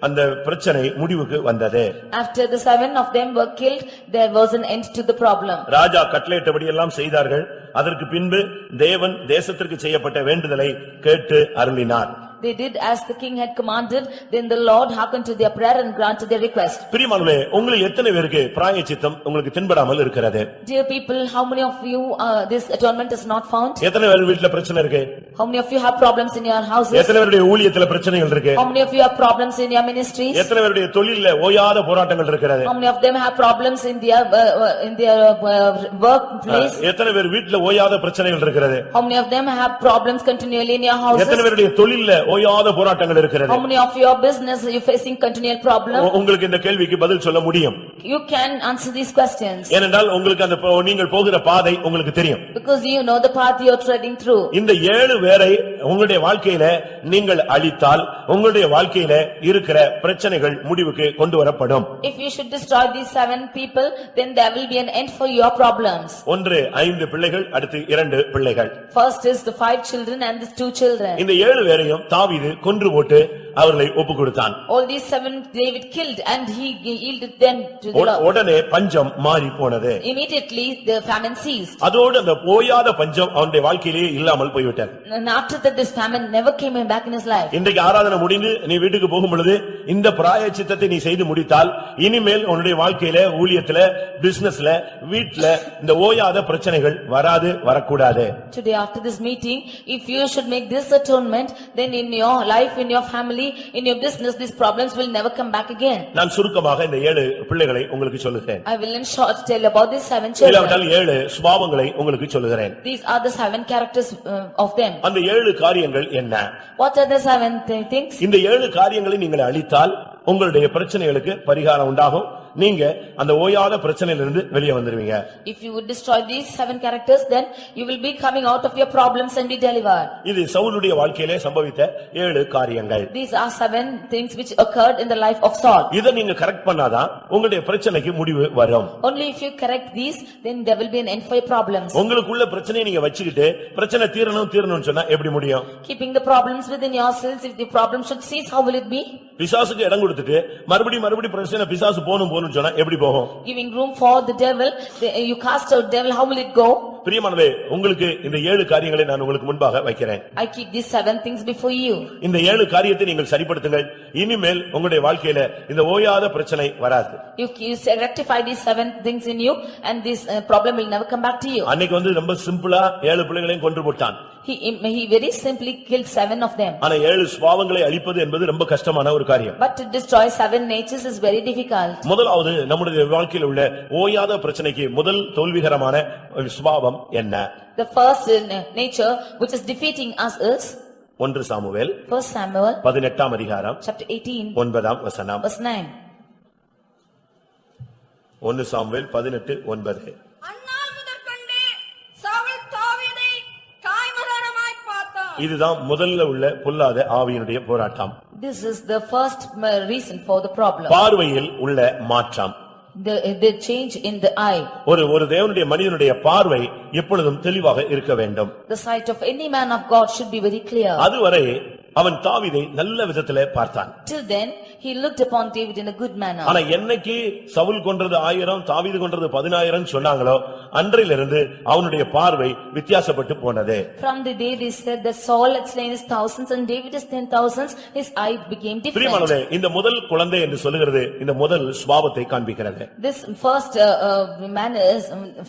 அந்த பிரச்சனை முடிவுக்கு வந்தது. after the 7 of them were killed, there was an end to the problem. ராஜா கட்டளையிட்டபடி எல்லாம் செய்தார்கள். அதற்கு பின்பு தேவன் தேசத்திற்கு செய்யப்பட்ட வேண்டுதலை கேட்டு அருளினார். They did as the king had commanded, then the Lord hearkened to their prayer and granted their request. பிரியமானவர்களே, உங்களில் எத்தனை பேருக்கு பிராயச்சித்தம் உங்களுக்கு தென்படாமல் இருக்கிறது? Dear people, how many of you this atonement is not found? எத்தனை பேர் வீட்ல பிரச்சனை இருக்கு? How many of you have problems in your houses? எத்தனை பேருடைய ஊழியத்துல பிரச்சனைகள் இருக்கு? How many of you have problems in your ministries? எத்தனை பேருடைய தொழில்ல ஓயாத போராட்டங்கள் இருக்கிறது? How many of them have problems in their workplace? எத்தனை பேர் வீட்ல ஓயாத பிரச்சனைகள் இருக்கிறது? How many of them have problems continually in your houses? எத்தனை பேருடைய தொழில்ல ஓயாத போராட்டங்கள் இருக்கிறது? How many of your business are you facing continual problem? உங்களுக்கு இந்த கேள்விக்கு பதில் சொல்ல முடியும். You can answer these questions. ஏனென்றால் உங்களுக்கு அந்த நீங்கள் போகிற பாதை உங்களுக்கு தெரியும். Because you know the path you are treading through. இந்த 7 பேரை உங்களுடைய வாழ்க்கையில நீங்கள் அழித்தால் உங்களுடைய வாழ்க்கையில இருக்கிற பிரச்சனைகள் முடிவுக்கு கொண்டு வரப்படும். If you should destroy these 7 people, then there will be an end for your problems. ஒன்று 5 பிள்ளைகள், அடுத்து 2 பிள்ளைகள். First is the 5 children and the 2 children. இந்த 7 பேரையும் தாவீது கொன்று போட்டு அவர்களை ஒப்புக் கொடுத்தான். All these 7 David killed and he yielded them to the Lord. உடனே பஞ்சம் மாறி போனது. Immediately the famine ceased. அதோடு அந்த போயாத பஞ்சம் அவனுடைய வாழ்க்கையிலே இல்லாமல் போய்விட்டது. And after that this famine never came back in his life. இன்றைக்கு ஆராதனை முடிந்து நீ வீட்டுக்கு போகும் பொழுது இந்த பிராயச்சித்தத்தை நீ செய்து முடித்தால் இனிமேல் உன்னுடைய வாழ்க்கையில, ஊழியத்துல, பிசினஸ்ல, வீட்ல இந்த ஓயாத பிரச்சனைகள் வராது, வரக்கூடாது. Today after this meeting, if you should make this atonement, then in your life, in your family, in your business, these problems will never come back again. நான் சுருக்கமாக இந்த 7 பிள்ளைகளை உங்களுக்கு சொல்லுகிறேன். I will in short tell about these 7 children. இல்லாவிட்டால் 7 சுபாவங்களை உங்களுக்கு சொல்லுகிறேன். These are the 7 characters of them. அந்த 7 காரியங்கள் என்ன? What are the 7 things? இந்த 7 காரியங்களை நீங்கள் அழித்தால் உங்களுடைய பிரச்சனைகளுக்கு பரிகாரம் உண்டாகும். நீங்க அந்த ஓயாத பிரச்சனையிலிருந்து வெளியே வந்துருவீங்க. If you would destroy these 7 characters, then you will be coming out of your problems and be delivered. இது சவுலுடைய வாழ்க்கையிலே சம்பவித்த 7 காரியங்கள். These are 7 things which occurred in the life of Saul. இத நீங்க கரெக்ட் பண்ணாதான் உங்களுடைய பிரச்சனைக்கு முடிவு வரும். Only if you correct these, then there will be an end for your problems. உங்களுக்குள்ள பிரச்சனையை நீங்க வச்சிக்கிட்டு பிரச்சனை தீரணும்னு சொன்னா எப்படி முடியும்? Keeping the problems within yourselves, if the problem should cease, how will it be? பிசாசுக்கு இடம் கொடுத்துட்டு மறுபடி பிரச்சனை பிசாசு போணும் சொன்னா எப்படி போகும்? Giving room for the devil, you cast out devil, how will it go? பிரியமானவர்களே, உங்களுக்கு இந்த 7 காரியங்களை நான் உங்களுக்கு முன்பாக வைக்கிறேன். I keep these 7 things before you. இந்த 7 காரியத்தை நீங்கள் சரிப்படுத்துங்கள். இனிமேல் உங்களுடைய வாழ்க்கையில இந்த ஓயாத பிரச்சனை வராது. You rectify these 7 things in you and this problem will never come back to you. அன்னைக்கு ரொம்ப சிம்பிளா 7 பிள்ளைகளையும் கொன்று போட்டான். He very simply killed 7 of them. ஆனா 7 சுபாவங்களை அழிப்பது என்பது ரொம்ப கஷ்டமான ஒரு காரியம். But to destroy 7 natures is very difficult. முதலாவது நம்முடைய வாழ்க்கையில் உள்ள ஓயாத பிரச்சனைக்கு முதல் தோல்விகரமான சுபாவம் என்ன? The first nature which is defeating us is 1 Samuel 1 Samuel 18ஆம் அதிகாரம் chapter 18 9ஆம் வசனம். verse 9. 1 சாமுவேல் 18:9. அந்நாள் முதற்கொண்டு சவுல் தாவீதை காய்மரணமாய் பார்த்தான். இதுதான் முதல்ல உள்ள பொல்லாத ஆவியினுடைய போராட்டம். This is the first reason for the problem. பார்வையில் உள்ள மாற்றம். The change in the eye. ஒரு தேவனுடைய மனிதனுடைய பார்வை எப்பொழுதும் தெளிவாக இருக்க வேண்டும். The sight of any man of God should be very clear. அதுவரை அவன் தாவீதை நல்ல விதத்திலே பார்த்தான். Till then he looked upon David in a good manner. ஆனா என்னைக்கு சவுல் கொன்றது 1000 தாவீது கொன்றது 10000 சொன்னாங்களோ அன்றிலிருந்து அவனுடைய பார்வை வித்தியாசப்பட்டு போனது. From the day they said that Saul had slain his thousands and David his 10,000s, his eye became different. பிரியமானவர்களே, இந்த முதல் குழந்தை என்று சொல்லுகிறது இந்த முதல் சுபாவத்தை காண்பிக்கிறது. This first man is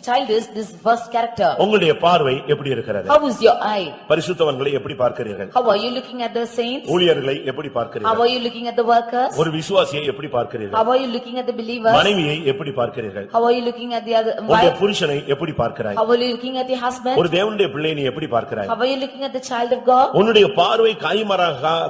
child is this first character. உங்களுடைய பார்வை எப்படி இருக்கிறது? How is your eye? பரிசுத்தவான்களை எப்படி பார்க்கிறீர்கள்? How are you looking at the saints? ஊழியர்களை எப்படி How பார்க்கிறீர்கள்? are you looking at the workers? ஒரு விசுவாசியை எப்படி பார்க்கிறீர்கள்? How are you looking at the believers? மனைவியை எப்படி பார்க்கிறீர்கள்? How are you looking at the other உங்களுடைய wife? புருஷனை எப்படி பார்க்கிறாய்? How are you looking at the husband? ஒரு தேவனுடைய பிள்ளையை நீ எப்படி பார்க்கிறாய்? How are you looking at the child of God? உன்னுடைய பார்வை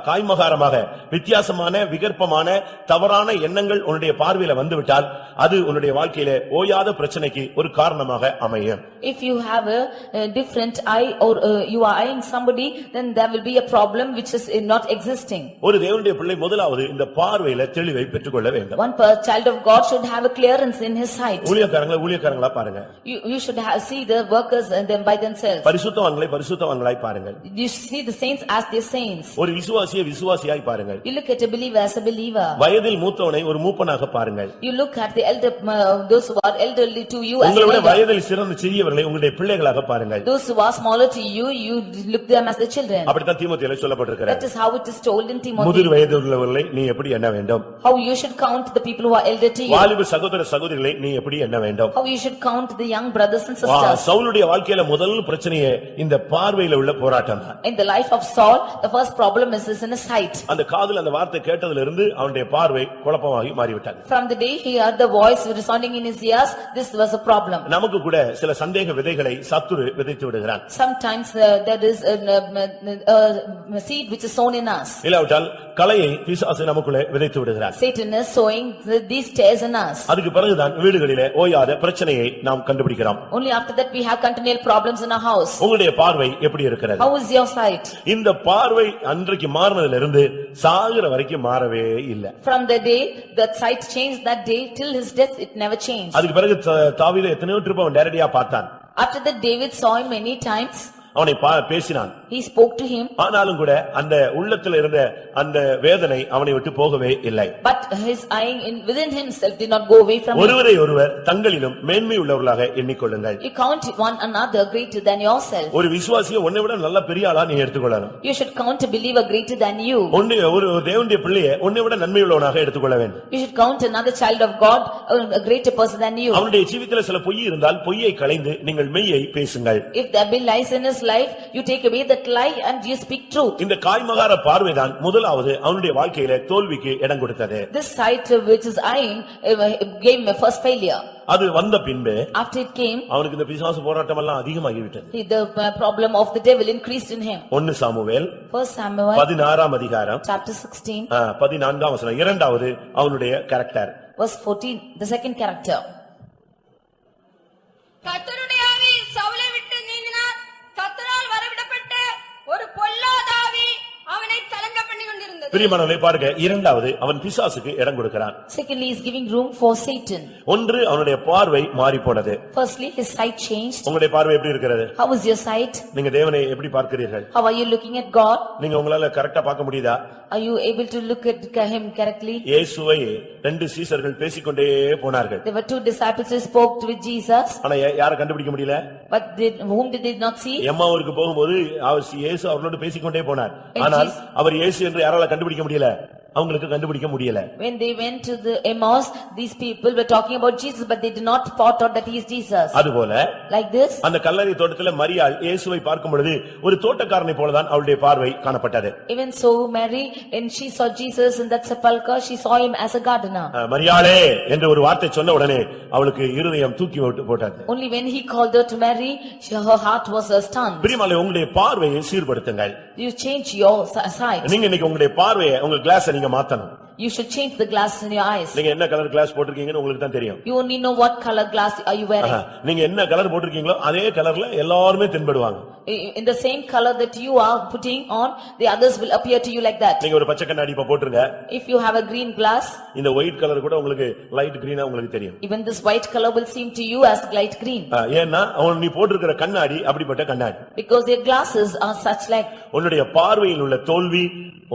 காய்மகாரமாக வித்தியாசமான விகற்பமான தவறான எண்ணங்கள் உன்னுடைய பார்வையில வந்துவிட்டால் அது உன்னுடைய வாழ்க்கையிலே ஓயாத பிரச்சனைக்கு ஒரு காரணமாக அமையும். If you have a different eye or you are eyeing somebody, then there will be a problem which is not existing. ஒரு தேவனுடைய பிள்ளை முதலாவது இந்த பார்வையில தெளிவை பெற்றுக்கொள்ள வேண்டும். One child of God should have a clearance in his sight. ஊழியக்காரங்களா பாருங்க. You should see the workers and them by themselves. பரிசுத்தவான்களாய் பாருங்கள். You see the saints as their saints. ஒரு விசுவாசியை விசுவாசியாய் பாருங்கள். You look at a believer as a believer. வயதில் மூத்தவனை ஒரு மூப்பனாக பாருங்கள். You look at the elder, those who are elderly to you as an உங்களுடைய elder. வயதில் சிறந்த சிறியவர்களை உங்களுடைய பிள்ளைகளாக பாருங்கள். Those who are smaller to you, you look them as the children. அப்படித்தான் தீமோத்தேயுல சொல்லப்பட்டிருக்கிறது. That is how it is told in Timothy. முதிர் வயதுள்ளவர்களை நீ எப்படி எண்ண வேண்டும்? How you should count the people who are elder to you. வாலிப சகோதர சகோதரிகளை நீ எப்படி எண்ண வேண்டும்? How you should count the young brothers and sisters. சவுலுடைய வாழ்க்கையில முதல் பிரச்சனையே இந்த பார்வையில உள்ள போராட்டம் தான். In the life of Saul, the first problem is in his sight. அந்த காதுல அந்த வார்த்தை கேட்டதிலிருந்து அவனுடைய பார்வை குழப்பமாகி மாறிவிட்டது. From the day he heard the voice resounding in his ears, this was a problem. நமக்கு கூட சில சந்தேக விதைகளை சத்துரு விதைத்து விடுகிறான். Sometimes there is a seed which is sown in us. இல்லாவிட்டால் களையை பிசாசு நமக்குள்ளே விதைத்து விடுகிறான். Satan is sowing these tares in us. அதுக்கு பிறகுதான் வீடுகளிலே ஓயாத பிரச்சனையை நாம் கண்டுபிடிக்கிறோம். Only after that we have continual problems in our house. உங்களுடைய பார்வை எப்படி இருக்கிறது? How is your sight? இந்த பார்வை அன்றைக்கு மாறினதிலிருந்து சாகுற வரைக்கும் மாறவே இல்லை. From the day that sight changed that day till his death it never changed. அதுக்கு பிறகு தாவீது எத்தனையோ ட்ரிப் அவன் டைரக்டா பார்த்தான். After that David saw him many times. அவனை பேசினான். He spoke to him. ஆனாலும் கூட அந்த உள்ளத்தில் இருந்த அந்த வேதனை அவனை விட்டு போகவே இல்லை. But his eyeing within himself did not go away from him. ஒருவரை ஒருவர் தங்களிலும் மேன்மை உள்ளவர்களாக எண்ணிக்கொள்ளுங்கள். You count one another greater than yourself. ஒரு விசுவாசியை உன்னை விட நல்ல பெரிய ஆளா நீ எடுத்துக்கொள்ளணும். You should count a believer greater than you. ஒரு தேவனுடைய பிள்ளையை உன்னை விட நன்மை உள்ளவனாக எடுத்துக்கொள்ள வேண்டும். You should count another child of God a greater person than you. அவனுடைய ஜீவிதத்தில் சில பொய் இருந்தால் பொய்யை களைந்து நீங்கள் மெய்யை பேசுங்கள். If there be lies in his life, you take away that lie and you speak truth. இந்த காய்மகார பார்வைதான் முதலாவது அவனுடைய வாழ்க்கையில தோல்விக்கு இடம் கொடுத்தது. This sight which is eyeing gave him a first failure. அது வந்த பின்பு After it came, அவனுக்கு இந்த பிசாசு போராட்டம் எல்லாம் அதிகமாகிவிட்டது. the problem of the devil increased in him. 1 Samuel 1 Samuel 16 அதிகாரம் chapter 16 14 வசனம். இரண்டாவது அவனுடைய character. verse 14, the second character. கர்த்தருடைய ஆவி சவுலை விட்டு நீங்கினார். கர்த்தரால் வரவிடப்பட்ட ஒரு பொல்லாத ஆவி அவனை கலங்க பண்ணி கொண்டிருந்தது. பிரியமானவர்களே பாருங்க, இரண்டாவது அவன் பிசாசுக்கு இடம் கொடுக்கிறான். Secondly, he is giving room for Satan. ஒன்று அவனுடைய பார்வை மாறி போனது. Firstly, his sight changed. உங்களுடைய பார்வை எப்படி இருக்கிறது? How is your sight? நீங்க தேவனை எப்படி பார்க்கிறீர்கள்? How are you looking at God? நீங்க உங்களால கரெக்ட்டா பார்க்க முடியுதா? Are you able to look at him correctly? இயேசுவை ரெண்டு சீஷர்கள் பேசிக்கொண்டே போனார்கள். There were two disciples who spoke with Jesus. ஆனா யாரை கண்டுபிடிக்க முடியல? But whom did they not see? எம்மாவூருக்கு போகும்போது இயேசு அவர்களோடு பேசிக்கொண்டே போனார். ஆனால் அவர் இயேசு என்று யாரால கண்டுபிடிக்க முடியல? அவங்களுக்கு கண்டுபிடிக்க முடியல. When they went to the Emmaus, these people were talking about Jesus, but they did not spot out that he is Jesus. அதுபோல like this, அந்த கல்லறை தோட்டத்திலே மரியாள் இயேசுவை பார்க்கும் பொழுது ஒரு தோட்டக்காரனை போலதான் அவளுடைய பார்வை காணப்பட்டது. Even so, Mary, when she saw Jesus in that sepulchre, she saw him as a gardener. மரியாளே என்று ஒரு வார்த்தை சொன்ன உடனே அவளுக்கு இருதயம் தூக்கி போட்டது. Only when he called her to Mary, her heart was stunned. பிரியமானவர்களே, உங்களுடைய பார்வையை சீர்படுத்துங்கள். You change your sight. நீங்க இன்னைக்கு உங்களுடைய பார்வையை உங்க கிளாஸை நீங்க மாத்தணும். You should change the glasses in your eyes. நீங்க என்ன கலர் கிளாஸ் போட்டுருக்கீங்கன்னு உங்களுக்கு தான் தெரியும். You only know what color glass are you wearing. நீங்க என்ன கலர் போட்டுருக்கீங்களோ அதே கலர்ல எல்லாரும் தென்படுவாங்க. In the same color that you are putting on, the others will appear to you like that. நீங்க ஒரு பச்சை கண்ணாடி இப்ப போட்டுருங்க. If you have a green glass, இந்த ஒயிட் கலர் கூட உங்களுக்கு லைட் கிரீனா உங்களுக்கு தெரியும். even this white color will seem to you as light green. ஏன்னா நீ போட்டுருக்கிற கண்ணாடி அப்படிப்பட்ட கண்ணாடி. Because your glasses are such like. உன்னுடைய பார்வையில் உள்ள தோல்வி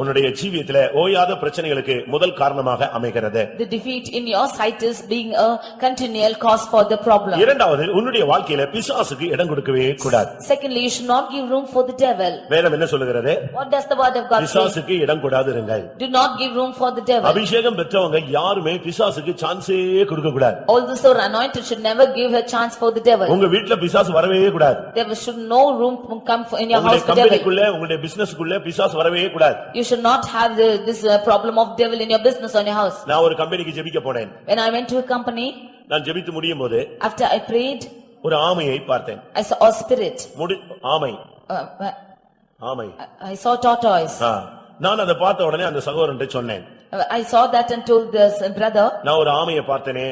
உன்னுடைய ஜீவியத்திலே ஓயாத பிரச்சனைகளுக்கு முதல் காரணமாக அமைகிறது. The defeat in your sight is being a continual cause for the problem. இரண்டாவது உன்னுடைய வாழ்க்கையில பிசாசுக்கு இடம் கொடுக்கவே கூடாது. Secondly, you should not give room for the devil. வேதம் என்ன சொல்லுகிறது? What does the word of God say? பிசாசுக்கு இடம் கொடாதிருங்கள். Do not give room for the devil. அபிஷேகம் பெற்றவங்க யாருமே பிசாசுக்கு சான்ஸே கொடுக்க கூடாது. All those who are anointed should never give a chance for the devil. உங்க வீட்ல பிசாசு வரவே கூடாது. There should no room come in your house for devil. உங்களுடைய கம்பெனிக்குள்ள உங்களுடைய பிசினஸ்க்குள்ள பிசாசு வரவே கூடாது. You should not have this problem of devil in your business or in your house. நான் ஒரு கம்பெனிக்கு ஜெபிக்க போனேன். When I went to a company, நான் ஜெபித்து முடியும்போது after I prayed, ஒரு ஆமையை பார்த்தேன். I saw a spirit. ஆமை. ஆமை. I saw tortoise. நான் அதை பார்த்த உடனே அந்த சகோதரன்ட்ட சொன்னேன். I saw that and told this brother. நான் ஒரு ஆமையை பார்த்தேனே.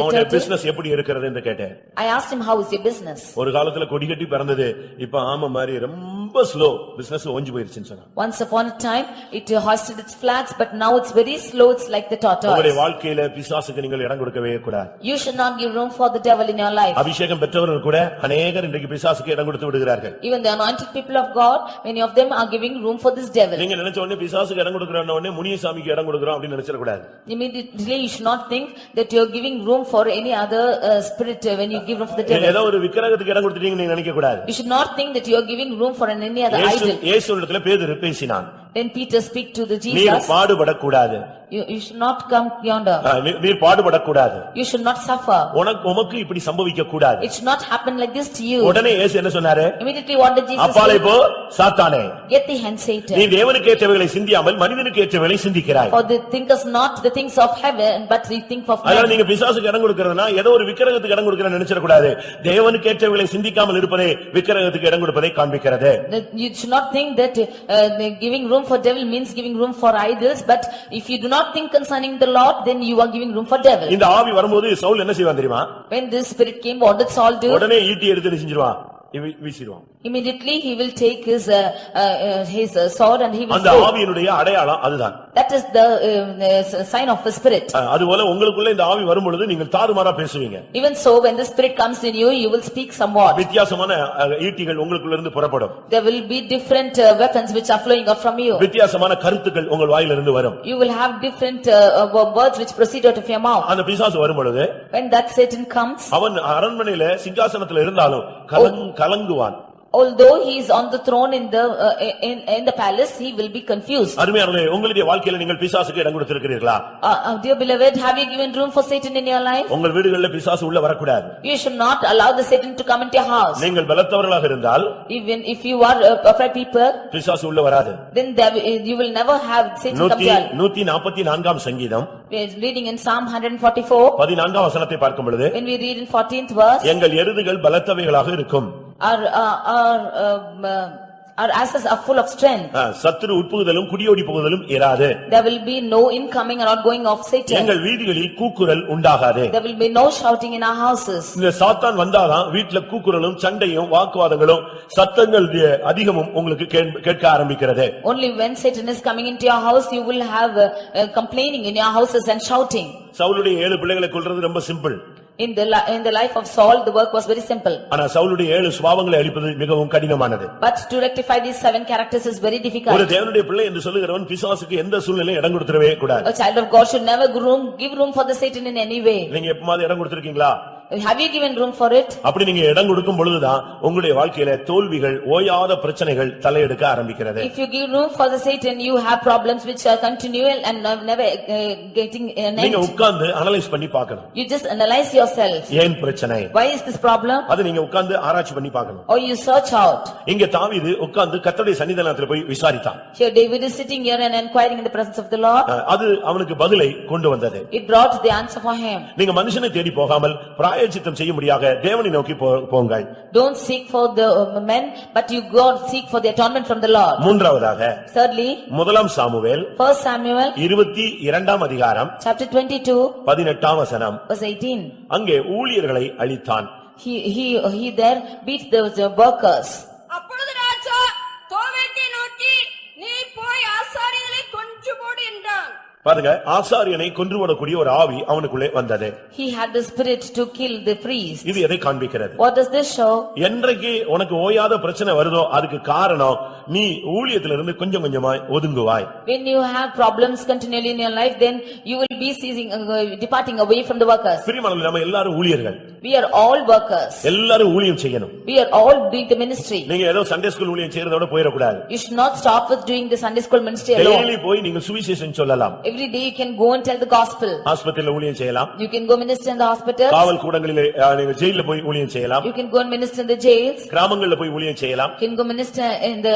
உங்க பிசினஸ் எப்படி இருக்கிறது என்று கேட்டேன். I asked him, how is your business? ஒரு காலத்துல கொடி கட்டி பறந்தது. இப்ப ஆமை மாதிரி ரொம்ப ஸ்லோ பிசினஸ் ஓஞ்சி போயிருச்சுன்னு சொன்னான். Once upon a time it hoisted its flags, but now it's very slow. It's like the tortoise. உங்களுடைய வாழ்க்கையில பிசாசுக்கு நீங்கள் இடம் கொடுக்கவே கூடாது. You should not give room for the devil in your life. அபிஷேகம் பெற்றவர்கள் கூட அநேகர் இன்றைக்கு பிசாசுக்கு இடம் கொடுத்து விடுகிறார்கள். Even the anointed people of God, many of them are giving room for this devil. நீங்க நினைச்ச உடனே பிசாசுக்கு இடம் கொடுக்கறன உடனே முனியசாமிக்கு இடம் கொடுக்கறோம் அப்படி நினைச்சிர கூடாது. Immediately you should not think that you are giving room for any other spirit when you give room for the devil. ஏதோ ஒரு விக்கிரகத்துக்கு இடம் கொடுத்துட்டீங்கன்னு நீங்க நினைக்க கூடாது. You should not think that you are giving room for any other idol. இயேசுவிடத்தில் பேதுரு பேசினான். Then Peter speak to the Jesus. நீர் பாடுபடக்கூடாது. You should not come yonder. நீர் பாடுபடக்கூடாது. You should not suffer. உனக்கு இப்படி சம்பவிக்க கூடாது. It should not happen like this to you. உடனே இயேசு என்ன சொன்னாரு? Immediately what did Jesus say? அப்பாலே போ சாத்தானே. Get thee hence Satan. நீ தேவனுக்கு ஏற்றவைகளை சிந்தியாமல் மனிதனுக்கு ஏற்றவைகளை சிந்திக்கிறாய். For they think us not the things of heaven, but they think of அதனால man. நீங்க பிசாசுக்கு இடம் கொடுக்கறதுனா ஏதோ ஒரு விக்கிரகத்துக்கு இடம் கொடுக்கறன்னு நினைச்சிர கூடாது. தேவனுக்கு ஏற்றவைகளை சிந்திக்காமல் இருப்பதே விக்கிரகத்துக்கு இடம் கொடுப்பதை காண்பிக்கிறது. You should not think that giving room for devil means giving room for idols, but if you do not think concerning the Lord, then you are giving room for devil. இந்த ஆவி வரும்போது சவுல் என்ன செய்வான் தெரியுமா? When this spirit came, what did Saul do? உடனே ஈட்டி எடுத்து செஞ்சிருவான். வீசிடுவான். Immediately he will take his sword and he will அந்த throw. ஆவியினுடைய அடையாளம் அதுதான். That is the sign of the spirit. அதுபோல உங்களுக்குள்ள இந்த ஆவி வரும் பொழுது நீங்கள் தாறுமாறா பேசுவீங்க. Even so, when the spirit comes in you, you will speak somewhat. வித்தியாசமான ஈட்டிகள் உங்களுக்குள்ள இருந்து புறப்படும். There will be different weapons which are flowing out from you. வித்தியாசமான கருத்துக்கள் உங்கள் வாயிலிருந்து வரும். You will have different words which proceed out of your mouth. அந்த பிசாசு வரும் பொழுது When that Satan comes, அவன் அரண்மனையில சிங்காசனத்துல இருந்தாலும் கலங்குவான். Although he is on the throne in the palace, he will be confused. அருமையானவர்களே, உங்களுடைய வாழ்க்கையில நீங்கள் பிசாசுக்கு இடம் கொடுத்திருக்கிறீர்களா? Dear beloved, have you given room for Satan in your life? உங்கள் வீடுகளில் பிசாசு உள்ள வரக்கூடாது. You should not allow the Satan to come into your house. நீங்கள் பலத்தவர்களாக இருந்தால், even if you are upright people, பிசாசு உள்ள வராது. then you will never have Satan come to you. 144ஆம் சங்கீதம், we are reading in Psalm 144. 14ஆம் வசனத்தை பார்க்கும் பொழுது, when we read in 14th verse, எங்கள் எருதுகள் பலத்தவைகளாக இருக்கும். Our asses are full of strength. சத்துரு உட்புகுதலும் குடியோடி புகுதலும் இராது. There will be no incoming and outgoing of Satan. எங்கள் வீதிகளில் கூக்குரல் உண்டாகாது. There will be no shouting in our houses. இந்த சாத்தான் வந்தாதான் வீட்ல கூக்குரலும் சண்டையும் வாக்குவாதங்களும் சத்தங்கள் அதிகமும் உங்களுக்கு கேட்க ஆரம்பிக்கிறது. Only when Satan is coming into your house, you will have complaining in your houses and shouting. சவுலுடைய 7 பிள்ளைகளை கொல்றது ரொம்ப simple. In the life of Saul, the work was very simple. ஆனா சவுலுடைய 7 சுபாவங்களை அழிப்பது மிகவும் கடினமானது. But to rectify these 7 characters is very difficult. ஒரு தேவனுடைய பிள்ளை என்று சொல்லுகிறவன் பிசாசுக்கு எந்த சூழ்நிலையிலும் இடம் கொடுத்துறவே கூடாது. A child of God should never give room for the Satan in any way. நீங்க எப்பமாவது இடம் கொடுத்திருக்கீங்களா? Have you given room for it? அப்படி நீங்க இடம் கொடுக்கும் பொழுதுதான் உங்களுடைய வாழ்க்கையில தோல்விகள் ஓயாத பிரச்சனைகள் தலையெடுக்க ஆரம்பிக்கிறது. If you give room for the Satan, you have problems which are continual and never getting an end. நீங்க உட்கார்ந்து அனலைஸ் பண்ணி பார்க்கணும். You just analyze yourself. ஏன் பிரச்சனை? Why is this problem? அது நீங்க உட்கார்ந்து ஆராய்ச்சி பண்ணி பார்க்கணும். Or you search out. இங்க தாவீது உட்கார்ந்து கர்த்தருடைய சன்னிதானத்துல போய் விசாரித்தான். Here David is sitting here and inquiring in the presence of the Lord. அது அவனுக்கு பதிலை கொண்டு வந்தது. It brought the answer for him. நீங்க மனுஷனை தேடி போகாமல் பிராயச்சித்தம் செய்யும்படியாக தேவனை நோக்கி போங்கள். Don't seek for the men, but you go seek for the atonement from the Lord. மூன்றாவதாக Thirdly, முதலாம் சாமுவேல் 1 Samuel 22ஆம் அதிகாரம் chapter 22 18ஆம் வசனம். verse 18. அங்கே ஊழியர்களை அழித்தான். He there beat the workers. அப்பொழுது ராஜா தோவேத்தை நோக்கி நீ போய் ஆசாரியர்களை கொன்று போடு என்றான். பாருங்க, ஆசாரியனை கொன்றுவிடக்கூடிய ஒரு ஆவி அவனுக்குள்ளே வந்தது. He had the spirit to kill the priest. இது எதை காண்பிக்கிறது? What does this show? என்றைக்கு உனக்கு ஓயாத பிரச்சனை வருதோ அதுக்கு காரணம் நீ ஊழியத்திலிருந்து கொஞ்சம் கொஞ்சமாய் ஒதுங்குவாய். When you have problems continually in your life, then you will be departing away from the workers. பிரியமானவர்களே, நம்ம எல்லாரும் ஊழியர்கள். We are all workers. எல்லாரும் ஊழியம் செய்யணும். We are all doing the ministry. நீங்க ஏதோ சண்டே ஸ்கூல் ஊழியம் செய்யறதோட போயிர கூடாது. You should not stop with doing the Sunday school ministry alone. Daily போய் நீங்க சுவிசேஷம் சொல்லலாம். Every day you can go and tell the gospel. ஹாஸ்பிடல்ல ஊழியம் செய்யலாம். You can go minister in the hospitals. காவல் கூடங்களிலே நீங்க ஜெயில்ல போய் ஊழியம் செய்யலாம். You can go and minister in the jails. கிராமங்கள்ல போய் ஊழியம் செய்யலாம். You can go minister in the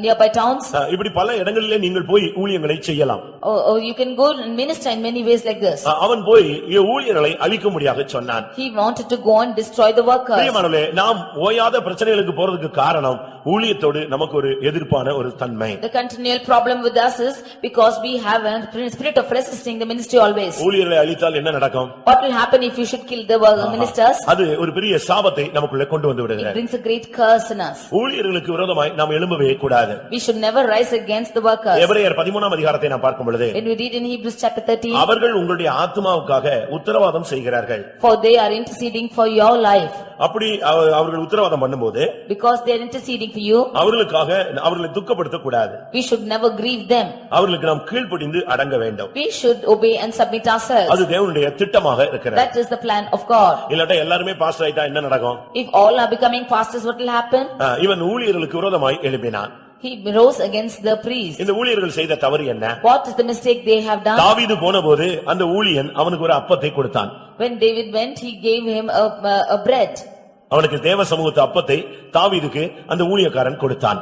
nearby towns. இப்படி பல இடங்களிலே நீங்கள் போய் ஊழியங்களை செய்யலாம். Or you can go and minister in many ways like this. அவன் போய் ஊழியர்களை அழிக்கும்படியாக சொன்னான். He wanted to go and destroy the workers. பிரியமானவர்களே, நாம் ஓயாத பிரச்சனைகளுக்கு போறதுக்கு காரணம் ஊழியத்தோடு நமக்கு ஒரு எதிர்ப்பான ஒரு தன்மை. The continual problem with us is because we have a spirit of resisting the ministry always. ஊழியர்களை அழித்தால் என்ன நடக்கும்? What will happen if you should kill the ministers? அது ஒரு பெரிய சாபத்தை நமக்குள்ள கொண்டு வந்து It விடுகிறது. brings a great curse in us. ஊழியர்களுக்கு விரோதமாய் நாம் எழும்பவே கூடாது. We should never rise against the workers. எபிரேயர் 13ஆம் அதிகாரத்தை நாம் பார்க்கும் பொழுது, When we read in Hebrews chapter 13, அவர்கள் உங்களுடைய ஆத்துமாவுக்காக உத்தரவாதம் செய்கிறார்கள். for they are interceding for your life. அப்படி அவர்கள் உத்தரவாதம் பண்ணும்போது, Because they are interceding for you, அவர்களுக்காக அவர்களை துக்கப்படுத்த கூடாது. we should never grieve them. அவர்களுக்கு நாம் கீழ்ப்படிந்து அடங்க வேண்டும். We should obey and submit ourselves. அது தேவனுடைய திட்டமாக இருக்கிறது. That is the plan of God. இல்லாட்ட எல்லாருமே பாஸ்டர் ஆயிட்டா என்ன நடக்கும்? If all are becoming pastors, what will happen? இவன் ஊழியர்களுக்கு விரோதமாய் எழுப்பினான். He rose against the priest. இந்த ஊழியர்கள் செய்த தவறு என்ன? What is the mistake they have done? தாவீது போனபோது அந்த ஊழியன் அவனுக்கு ஒரு அப்பத்தை கொடுத்தான். When David went, he gave him a bread. அவனுக்கு தேவ சமூகத்து அப்பத்தை தாவீதுக்கு அந்த ஊழியக்காரன் கொடுத்தான்.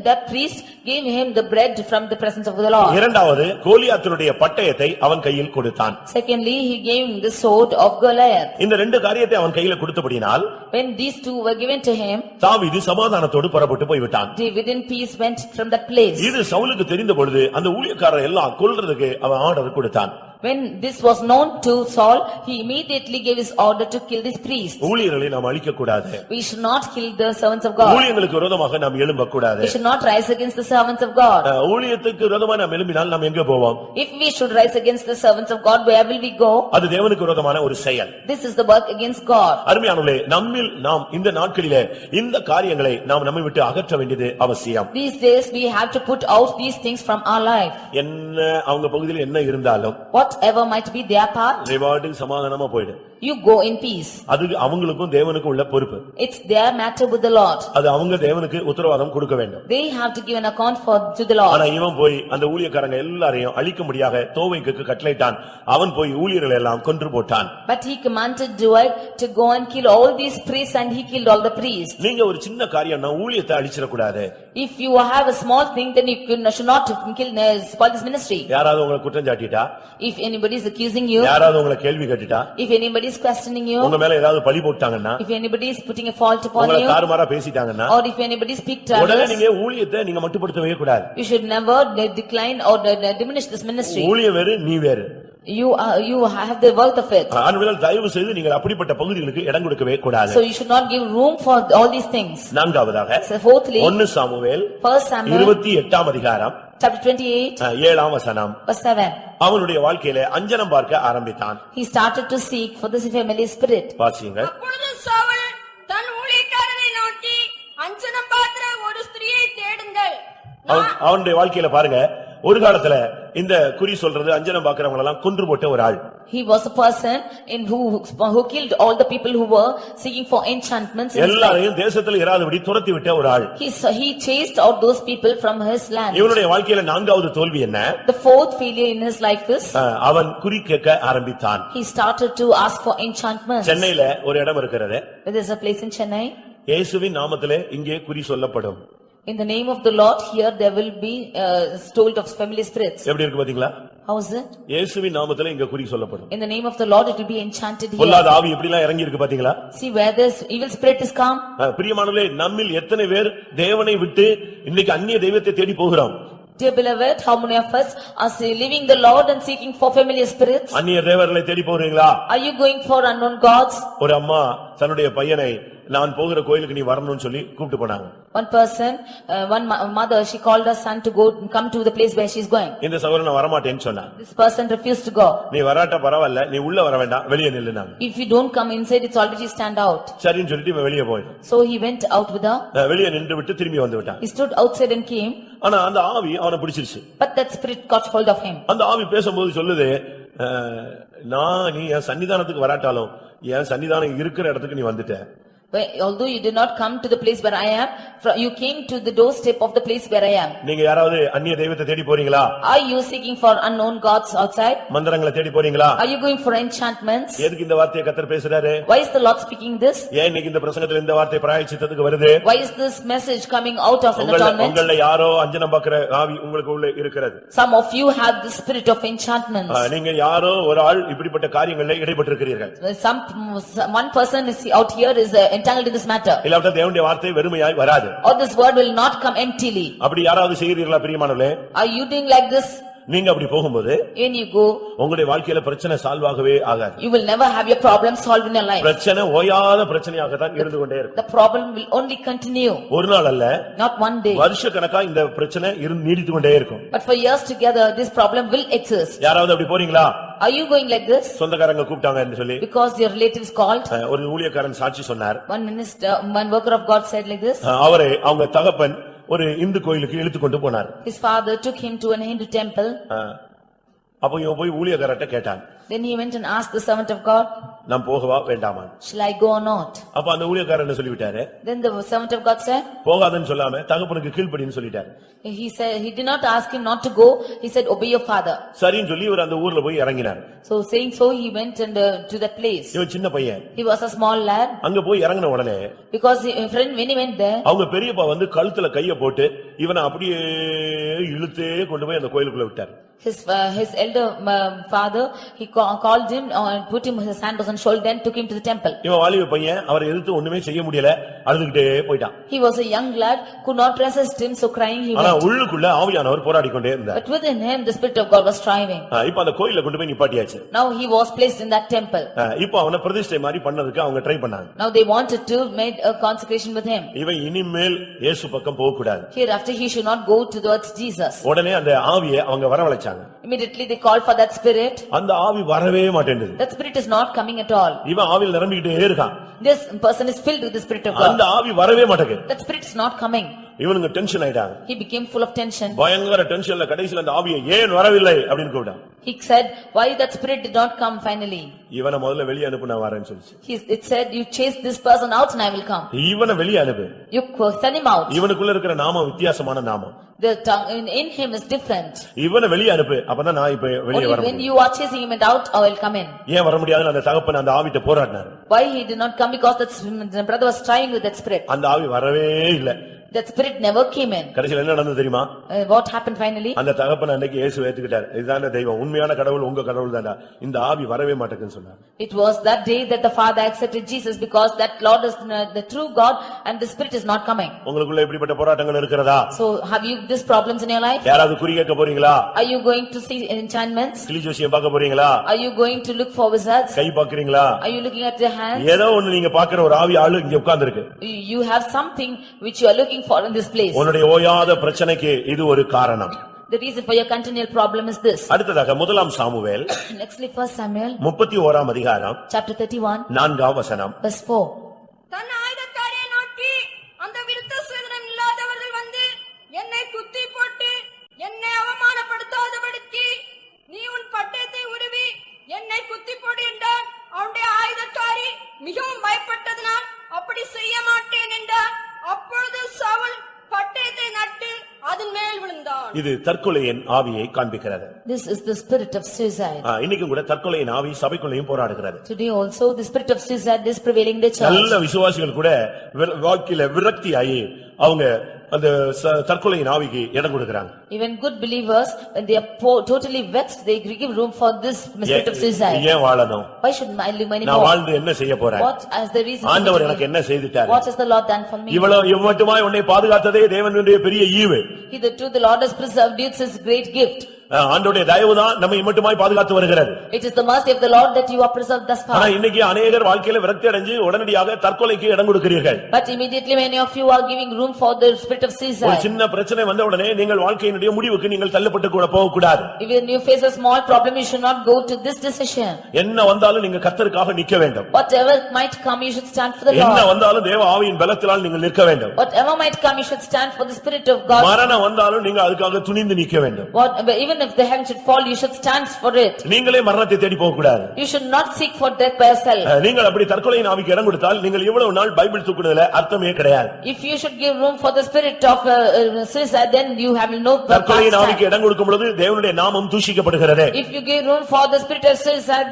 That priest gave him the bread from the presence of the Lord. இரண்டாவது, கோலியாத்தினுடைய பட்டயத்தை அவன் கையில் கொடுத்தான். Secondly, he gave him the sword of Goliath. இந்த ரெண்டு காரியத்தை அவன் கையில கொடுத்தபடியால், When these two were given to him, தாவீது சமாதானத்தோடு புறப்பட்டு போய்விட்டான். David in peace went from that place. இது சவுலுக்கு தெரிந்த பொழுது அந்த ஊழியக்காரர் எல்லாம் கொல்றதுக்கு அவன் ஆர்டர் கொடுத்தான். When this was known to Saul, he immediately gave his order to kill this priest. ஊழியர்களை நாம் அழிக்க கூடாது. We should not kill the servants of God. ஊழியங்களுக்கு விரோதமாக நாம் எழும்ப கூடாது. We should not rise against the servants of God. ஊழியத்துக்கு விரோதமாக நாம் எழும்பினால் நாம் எங்க போவோம்? If we should rise against the servants of God, where will we go? அது தேவனுக்கு விரோதமான ஒரு செயல். This is the work against God. அருமையானவர்களே, நம்மில் நாம் இந்த நாட்களிலே இந்த காரியங்களை நாம் நம்மை விட்டு அகற்ற வேண்டியது அவசியம். These days we have to put out these things from our life. என்ன அவங்க பகுதியில் என்ன இருந்தாலும், Whatever might be their part, தேவாடி சமாதானமா போயிடு. you go in peace. அது அவங்களுக்கும் தேவனுக்கும் உள்ள பொறுப்பு. It's their matter with the Lord. அது அவங்க தேவனுக்கு உத்தரவாதம் கொடுக்க வேண்டும். They have to give an account to the Lord. ஆனா இவன் போய் அந்த ஊழியக்காரங்க எல்லாரையும் அழிக்கும்படியாக தோவைக்கு கட்டளையிட்டான். அவன் போய் ஊழியர்களை எல்லாம் கொன்று போட்டான். But he commanded Durai to go and kill all these priests, and he killed all the priests. நீங்க ஒரு சின்ன காரியம்னா ஊழியத்தை அழிச்சிர கூடாது. If you have a small thing, then you should not spoil this ministry. யாராவது உங்களை குற்றம் சாட்டிட்டா, If anybody is accusing you, யாராவது உங்களை கேள்வி கேட்டுட்டா, if anybody is questioning you, உங்க மேல ஏதாவது பழி போட்டாங்கன்னா, if anybody is putting a fault upon உங்களை you, தாறுமாறா பேசிட்டாங்கன்னா, or if anybody speaks to உடனே others, நீங்க ஊழியத்தை நீங்க மட்டுப்படுத்தவே கூடாது. you should never decline or diminish this ministry. ஊழியம் வேறு, நீ வேறு. You have the worth of it. ஆனவரால் தயவு செய்து நீங்கள் அப்படிப்பட்ட பகுதிகளுக்கு இடம் கொடுக்கவே கூடாது. So you should not give room for all these things. நான்காவதாக, So fourthly, 1 சாமுவேல் 1 Samuel 28ஆம் அதிகாரம் chapter 28 7ஆம் வசனம். verse 7. அவனுடைய வாழ்க்கையில அஞ்சனம் பார்க்க ஆரம்பித்தான். He started to seek for this familiar spirit. வாசிங்க. அப்பொழுது சவுல் தன் ஊழியக்காரரை நோக்கி அஞ்சனம் பார்க்கிற ஒரு ஸ்திரியை தேடுங்கள். அவனுடைய வாழ்க்கையில பாருங்க, ஒரு காலத்துல இந்த குறி சொல்றது அஞ்சனம் பார்க்கிறவங்க எல்லாம் கொன்று போட்ட ஒரு ஆள். He was a person who killed all the people who were seeking for enchantments. எல்லாரையும் தேசத்துல இராதபடி துரத்தி விட்ட ஒரு ஆள். He chased out those people from his land. இவனுடைய வாழ்க்கையில நான்காவது தோல்வி என்ன? The fourth failure in his life is அவன் குறி கேட்க ஆரம்பித்தான். he started to ask for enchantments. சென்னையில ஒரு இடம் இருக்கிறது. There is a place in Chennai. இயேசுவின் நாமத்திலே இங்கே குறி சொல்லப்படும். In the name of the Lord, here there will be told of familiar spirits. எப்படி இருக்கு பாத்தீங்களா? How is it? இயேசுவின் நாமத்திலே இங்க குறி சொல்லப்படும். In the name of the Lord it will be enchanted here. பொல்லாத ஆவி எப்படி எல்லாம் இறங்கி இருக்கு பாத்தீங்களா? See where this evil spirit is come. பிரியமானவர்களே, நம்மில் எத்தனை பேர் தேவனை விட்டு இன்னைக்கு அந்நிய தெய்வத்தை தேடி போகிறோம்? Dear beloved, how many of us are leaving the Lord and seeking for familiar spirits? அந்நிய தேவர்களை தேடி போறீங்களா? Are you going for unknown gods? ஒரு அம்மா தன்னுடைய பையனை நான் போகிற கோயிலுக்கு நீ வரணும்னு சொல்லி கூப்பிட்டு போனாங்க. One person, mother, she called her son to go come to the place where she is going. இந்த சகோதரன் வர மாட்டேன்னு சொன்னான். This person refused to go. நீ வராட்ட பரவாயில்லை, நீ உள்ள வர வேண்டாம், வெளியே நில்லுனாங்க. If you don't come inside, it's already stand out. சரின்னு சொல்லிட்டு இவன் வெளியே போயிட்டான். So he went out with her. வெளியே நின்று விட்டு திரும்பி வந்து விட்டான். He stood outside and came. ஆனா அந்த ஆவி அவனை பிடிச்சிருச்சு. But that spirit got hold of him. அந்த ஆவி பேசும்போது சொல்லுது, நீ என் சன்னிதானத்துக்கு வராட்டாலும் என் சன்னிதானம் இருக்கிற இடத்துக்கு நீ வந்துட்ட. Although you did not come to the place where I am, you came to the doorstep of the place where I am. நீங்க யாராவது அந்நிய தெய்வத்தை தேடி போறீங்களா? Are you seeking for unknown gods outside? மந்திரங்களை தேடி போறீங்களா? Are you going for enchantments? எதுக்கு இந்த வார்த்தையை கர்த்தர் பேசுறாரு? Why is the Lord speaking this? ஏன் இன்னைக்கு இந்த பிரசங்கத்துல இந்த வார்த்தை பிராயச்சித்தத்துக்கு வருது? Why is this message coming out of an atonement? உங்கள யாரோ அஞ்சனம் பார்க்கிற ஆவி உங்களுக்கு உள்ள இருக்கிறது. Some of you have the spirit of enchantments. நீங்க யாரோ ஒரு ஆள் இப்படிப்பட்ட காரியங்களில் ஈடுபட்டிருக்கிறீர்கள். One person is out here is entangled in this matter. இல்லாவிட்டா தேவனுடைய வார்த்தை வெறுமையாய் வராது. Or this word will not come emptily. அப்படி யாராவது செய்கிறீர்களா பிரியமானவர்களே? Are you doing like this? நீங்க அப்படி போகும்போது when you go, உங்களுடைய வாழ்க்கையில பிரச்சனை சால்வ் ஆகவே ஆகாது. You will never have your problem solved in your life. பிரச்சனை ஓயாத பிரச்சனையாக தான் இருந்து கொண்டே இருக்கும். The problem will only continue. ஒரு நாள் அல்ல, not one day. வருஷக்கணக்கா இந்த பிரச்சனை நீடித்து கொண்டே இருக்கும். But for years together this problem will exist. யாராவது அப்படி போறீங்களா? Are you going like this? சொந்தக்காரங்க கூப்பிட்டாங்கன்னு சொல்லி Because your relatives called. ஒரு ஊழியக்காரன் சாட்சி சொன்னார். One worker of God said like this. அவரே அவங்க தகப்பன் ஒரு இந்து கோயிலுக்கு இழுத்து கொண்டு போனார். His father took him to an Hindu temple. அப்போ இவன் போய் ஊழியக்காரட்ட கேட்டான். Then he went and asked the servant of God, நான் போகவா வேண்டாமா? Shall I go or not? அப்ப அந்த ஊழியக்காரர் என்ன சொல்லிவிட்டாரு? Then the servant of God said, போகாதன்னு சொல்லாம தகப்பனுக்கு கீழ்ப்படின்னு சொல்லிட்டாரு. He said, he did not ask him not to go, he said obey your father. சரின்னு சொல்லி இவர் அந்த ஊர்ல போய் இறங்கினார். So saying so he went and to that place. இவன் சின்ன பையன். He was a small lad. அங்க போய் இறங்கின உடனே Because when he went there, அவங்க பெரியப்பா வந்து கழுத்துல கைய போட்டு இவனை அப்படியே இழுத்தே கொண்டு போய் அந்த கோயிலுக்குள்ள விட்டார். His elder father, he called him and put him his hand on his shoulder and took him to the temple. இவன் வாலிப பையன், அவரை எதிர்த்து ஒண்ணுமே செய்ய முடியல, அழுதுகிட்டே போய்ட்டான். He was a young lad, could not resist him, so crying he ஆனா went. உள்ளுக்குள்ள ஆவியானவர் போராடி கொண்டே இருந்தார். But within him the spirit of God was striving. இப்போ அந்த கோயில்ல கொண்டு போய் நிப்பாட்டியாச்சு. Now he was placed in that temple. இப்போ அவனை பிரதிஷ்டை மாதிரி பண்ணதுக்கு அவங்க ட்ரை பண்ணாங்க. Now they wanted to make a consecration with him. இவன் இனிமேல் இயேசு பக்கம் போக கூடாது. Hereafter he should not go towards Jesus. உடனே அந்த ஆவியை அவங்க வரவழைச்சாங்க. Immediately they called for that spirit. அந்த ஆவி வரவே மாட்டேங்குது. That spirit is not coming at all. இவன் ஆவியில் நிரம்பிக்கிட்டே இருக்கான். This person is filled with the spirit of God. அந்த ஆவி வரவே மாட்டேங்குது. That spirit is not coming. இவனுங்க டென்ஷன் ஆயிட்டாங்க. He became full of tension. பயங்கர டென்ஷன்ல கடைசில அந்த ஆவியை ஏன் வரவில்லை அப்படினு கூப்பிட்டான். He said, why that spirit did not come finally? இவனை முதல்ல வெளிய அனுப்பு, நான் வரேன்னு சொல்லுச்சு. It said, you chase this person out and I will come. இவனை வெளிய அனுப்பு. You send him out. இவனுக்குள்ள இருக்கிற நாமம் வித்தியாசமான நாமம். The tongue in him is different. இவனை வெளிய அனுப்பு, அப்பதான் நான் இப்ப வெளிய வர முடியும். When you are chasing him out, I will come in. ஏன் வர முடியாதுன்னு அந்த தகப்பன் அந்த ஆவிட்ட போராடினார். Why he did not come? Because the brother was trying with that spirit. அந்த ஆவி வரவே இல்ல. That spirit never came in. கடைசில என்ன நடந்தது தெரியுமா? What happened finally? அந்த தகப்பன் அன்னைக்கு இயேசு ஏத்துக்கிட்டார். இதுதானே தெய்வம், உண்மையான கடவுள் உங்க கடவுள் தான்டா. இந்த ஆவி வரவே மாட்டேங்குன்னு சொன்னார். It was that day that the father accepted Jesus because that Lord is the true God and the spirit is not coming. உங்களுக்குள்ள இப்படிப்பட்ட போராட்டங்கள் இருக்கிறதா? So have you these problems in your life? யாராவது குறி கேட்க போறீங்களா? Are you going to see enchantments? கிளி ஜோசியம் பார்க்க போறீங்களா? Are you going to look for wizards? Guy பார்க்கறீங்களா? Are you looking at your hands? ஏதோ ஒன்னு நீங்க பார்க்கிற ஒரு ஆவி ஆளு இங்க உட்கார்ந்திருக்கு. You have something which you are looking for in this place. உன்னுடைய ஓயாத பிரச்சனைக்கு இது ஒரு காரணம். The reason for your continual problem is this. அடுத்ததாக முதலாம் சாமுவேல் Nextly 1 Samuel 31ஆம் அதிகாரம் chapter 31 4ஆம் வசனம். verse 4. தன் ஆயுதக்காரியை நோக்கி, அந்த விருத்த சேதனம் இல்லாதவர்கள் வந்து என்னை குத்தி போட்டு என்னை அவமானப்படுத்தாதபடிக்கு நீ உன் பட்டயத்தை உருவி என்னை குத்தி போடு என்றான். அவனுடைய ஆயுதக்காரி மிகவும் பயப்பட்டதனால் அப்படி செய்ய மாட்டேன் என்றார். அப்பொழுது சவுல் பட்டயத்தை நட்டு அதன் மேல் விழுந்தான். இது தற்கொலையின் ஆவியை காண்பிக்கிறது. This is the spirit of suicide. இன்னைக்கு கூட தற்கொலையின் ஆவி சபைக்குள்ளேயும் போராடுகிறது. Today also the spirit of suicide is prevailing in the church. நல்ல விசுவாசிகள் கூட வாழ்க்கையில விரக்தியாகி அவங்க அந்த தற்கொலையின் ஆவிக்கு இடம் கொடுக்கறாங்க. Even good believers, when they are totally vexed, they give room for this spirit of suicide. ஏன் வாழணும்? Why should I live anymore? நான் வாழ்ந்து என்ன செய்ய போறேன்? What is the reason? ஆண்டவர் எனக்கு என்ன செய்துட்டார்? What has the Lord done for me? இவ்வளவுமாய் உன்னை பாதுகாத்ததே தேவனுடைய பெரிய ஈவு. Hitherto the Lord has preserved you, it's his great gift. ஆண்டவருடைய தயவுதான் நம்மை மட்டுமாய் பாதுகாத்து வருகிறது. It is the mercy of the Lord that you are preserved thus far. ஆனா இன்னைக்கு अनेகர் வாழ்க்கையில விரக்தி அடைஞ்சு உடனடியாக தற்கொலைக்கு இடம் கொடுக்கிறீர்கள். But immediately many of you are giving room for the spirit of suicide. ஒரு சின்ன பிரச்சனை வந்த உடனே நீங்கள் வாழ்க்கையினுடைய முடிவுக்கு நீங்கள் தள்ளப்பட்டு கூட போக கூடாது. Even you face a small problem, you should not go to this decision. என்ன வந்தாலும் நீங்க கர்த்தருக்காக நிக்க வேண்டும். Whatever might come, you should stand for the Lord. என்ன வந்தாலும் தேவ ஆவியின் பலத்தினால் நீங்கள் நிற்க வேண்டும். Whatever might come, you should stand for the spirit of God. மரணம் வந்தாலும் நீங்க அதுக்காக துணிந்து நிக்க வேண்டும். Even if the heaven should fall, you should stand for it. நீங்களே மரணத்தை தேடி போக கூடாது. You should not seek for death by yourself. நீங்கள் அப்படி தற்கொலையின் ஆவிக்கு இடம் கொடுத்தால் நீங்கள் இவ்வளவு நாள் பைபிள் தூக்குனதுல அர்த்தமே கிடையாது. If you should give room for the spirit of suicide, then you have no purpose. தற்கொலையின் ஆவிக்கு இடம் கொடுக்கும் பொழுது தேவனுடைய நாமம் தூஷிக்கப்படுகிறது. If you give room for the spirit of suicide,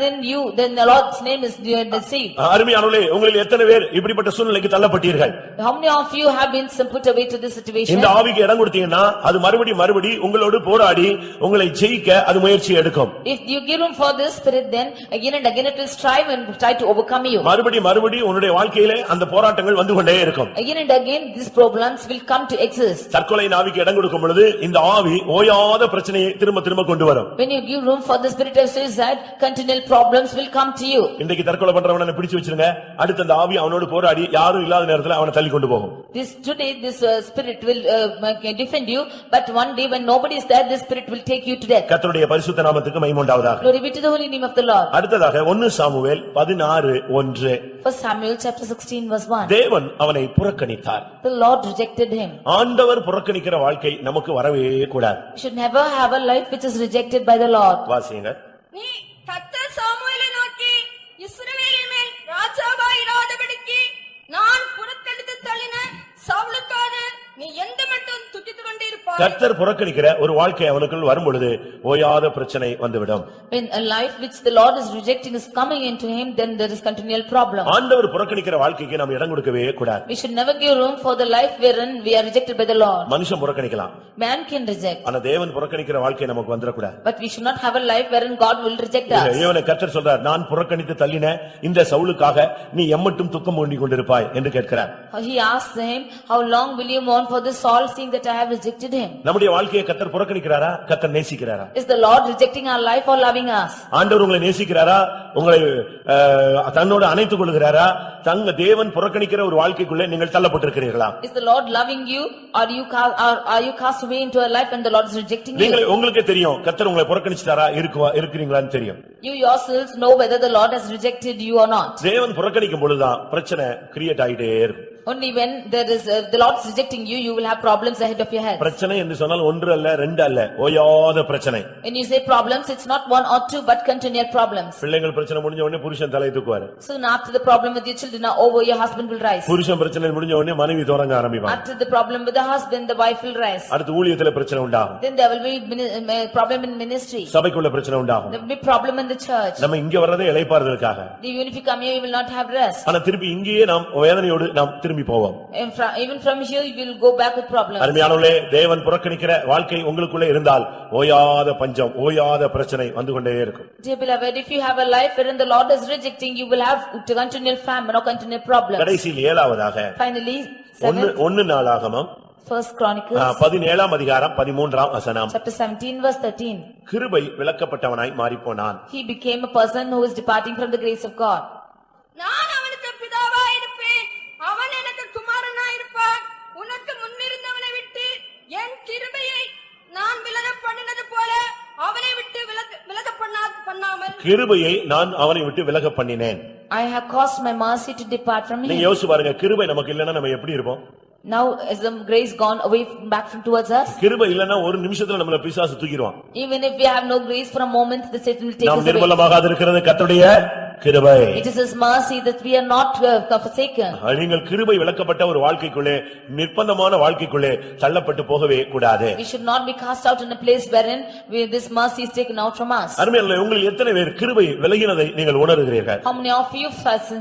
then the Lord's name is deceived. அருமையானவர்களே, உங்களில் எத்தனை பேர் இப்படிப்பட்ட சூழ்நிலைக்கு தள்ளப்பட்டீர்கள்? How many of you have been put away to this situation? இந்த ஆவிக்கு இடம் கொடுத்தீங்கன்னா அது மறுபடி உங்களோடு போராடி உங்களை ஜெயிக்க அது முயற்சி எடுக்கும். If you give room for this spirit, then again and again it will strive and try to overcome you. மறுபடி உன்னுடைய வாழ்க்கையிலே அந்த போராட்டங்கள் வந்து கொண்டே இருக்கும். Again and again these problems will come to exist. தற்கொலையின் ஆவிக்கு இடம் கொடுக்கும் பொழுது இந்த ஆவி ஓயாத பிரச்சனையை திரும்ப கொண்டு வரும். When you give room for the spirit of suicide, continual problems will come to you. இன்றைக்கு தற்கொலை பண்றவனை பிடிச்சு வச்சிருங்க, அடுத்து அந்த ஆவி அவனோடு போராடி யாரும் இல்லாத நேரத்துல அவனை தள்ளி கொண்டு போகும். Today this spirit will defend you, but one day when nobody is there, this spirit will take you to death. கர்த்தருடைய பரிசுத்த நாமத்துக்கு மகிமை உண்டாவதாக. Glory be to the holy name of the Lord. அடுத்ததாக 1 Samuel 16:1. First Samuel chapter 16 verse 1. தேவன் அவனை புறக்கணித்தார். The Lord rejected him. ஆண்டவர் புறக்கணிக்கிற வாழ்க்கை நமக்கு வரவே கூடாது. We should never have a life which is rejected by the Lord. வாசிங்க. நீ கர்த்தர் சாமுவேலை நோக்கி இஸ்ரவேலின் மேல் ராஜாவாய் இராதபடிக்கு நான் புறக்கணித்து தள்ளின சவுலுக்காக நீ எந்த மட்டும் துக்கித்துக் கொண்டிருப்பாய். கர்த்தர் புறக்கணிக்கிற ஒரு வாழ்க்கை அவனுக்குள் வரும் பொழுது ஓயாத பிரச்சனை வந்துவிடும். When a life which the Lord is rejecting is coming into him, then there is continual problem. ஆண்டவர் புறக்கணிக்கிற வாழ்க்கைக்கு நாம் இடம் கொடுக்கவே கூடாது. We should never give room for the life wherein we are rejected by the Lord. மனுஷன் புறக்கணிக்கலாம். Man can reject. ஆனா தேவன் புறக்கணிக்கிற வாழ்க்கை நமக்கு வந்துட கூடாது. But we should not have a life wherein God will reject us. இவனை கர்த்தர் சொல்றார், நான் புறக்கணித்து தள்ளின இந்த சவுலுக்காக நீ எம்மட்டும் துக்கம் ஊண்டி கொண்டிருப்பாய் என்று கேட்கிறார். He asked him, how long will you mourn for this Saul, seeing that I have rejected him? நம்முடைய வாழ்க்கையை கர்த்தர் புறக்கணிக்கிறாரா, கர்த்தர் நேசிக்கிறாரா? Is the Lord rejecting our life or loving us? ஆண்டவர் உங்களை நேசிக்கிறாரா, உங்களை தன்னோடு அணைத்துக் கொள்கிறாரா? தங்க தேவன் புறக்கணிக்கிற ஒரு வாழ்க்கைக்குள்ளே நீங்கள் தள்ளப்பட்டிருக்கிறீர்களா? Is the Lord loving you, or are you cast away into a life and the Lord is rejecting you? நீங்கள் உங்களுக்கே தெரியும் கர்த்தர் உங்களை புறக்கணிச்சிட்டாரா இருக்கிறீங்களான்னு தெரியும். You yourselves know whether the Lord has rejected you or not. தேவன் புறக்கணிக்கும் பொழுதுதான் பிரச்சனை கிரியேட் ஆயிட்டே இருக்கும். Only when there is the Lord is rejecting you, you will have problems ahead of your head. பிரச்சனை என்று சொன்னால் ஒன்று அல்ல ரெண்டு அல்ல, ஓயாத பிரச்சனை. When you say problems, it's not one or two but continual problems. பிள்ளைகள் பிரச்சனை முடிஞ்ச உடனே புருஷன் தலை தூக்குவாரு. Soon after the problem with your children are over, your husband will rise. புருஷன் பிரச்சனை முடிஞ்ச உடனே மனைவி தொடங்க ஆரம்பிப்பாங்க. After the problem with the husband, the wife will rise. அடுத்து ஊழியத்துல பிரச்சனை உண்டாகும். Then there will be problem in ministry. சபைக்குள்ள பிரச்சனை உண்டாகும். There will be problem in the church. நம்ம இங்க வர்றதே இளைப்பாறுதலுக்காக. Even if you come here, you will not have rest. ஆனா திருப்பி இங்கேயே நாம் வேதனையோடு நாம் திரும்பி போவோம். Even from here, you will go back with problems. அருமையானவர்களே, தேவன் புறக்கணிக்கிற வாழ்க்கை உங்களுக்குள்ளே இருந்தால் ஓயாத பஞ்சம், ஓயாத பிரச்சனை வந்து கொண்டே இருக்கும். Dear beloved, if you have a life wherein the Lord is rejecting, you will have continual famine or continual problems. கடைசியில் ஏழாவதாக Finally, 1 நாளாகமம் First Chronicles 17ஆம் அதிகாரம் 13ஆம் வசனம். chapter 17 verse 13. கிருபை விலக்கப்பட்டவனாய் மாறிப்போனான். He became a person who is departing from the grace of God. நான் அவனுக்கு பிதாவாய் இருப்பேன், அவன் எனக்கு குமாரனாய் இருப்பான். உனக்கு முன்னிருந்தவனை விட்டு என் கிருபையை நான் விலகப் பண்ணினது போல அவனை விட்டு விலக பண்ணாமல் கிருபையை நான் அவனை விட்டு விலக பண்ணினேன். I have caused my mercy to depart from him. நீங்க யோசிச்சு பாருங்க, கிருபை நமக்கு இல்லன்னா நம்ம எப்படி இருப்போம்? Now is the grace gone away back from towards us? கிருபை இல்லன்னா ஒரு நிமிஷத்துல நம்மள பிசாசு தூக்கிடுவான். Even if we have no grace for a moment, the Satan will take us நாம் away. நிர்மலமாக இருக்கிறது கர்த்தருடைய கிருபை. It is His mercy that we are not forsaken. நீங்கள் கிருபை விலக்கப்பட்ட ஒரு வாழ்க்கைக்குள்ளே நிர்பந்தமான வாழ்க்கைக்குள்ளே தள்ளப்பட்டு போகவே கூடாது. We should not be cast out in a place wherein this mercy is taken out from us. அருமையானவர்களே, உங்களில் எத்தனை பேர் கிருபை விலகினதை நீங்கள் உணர்கிறீர்கள்? How many of you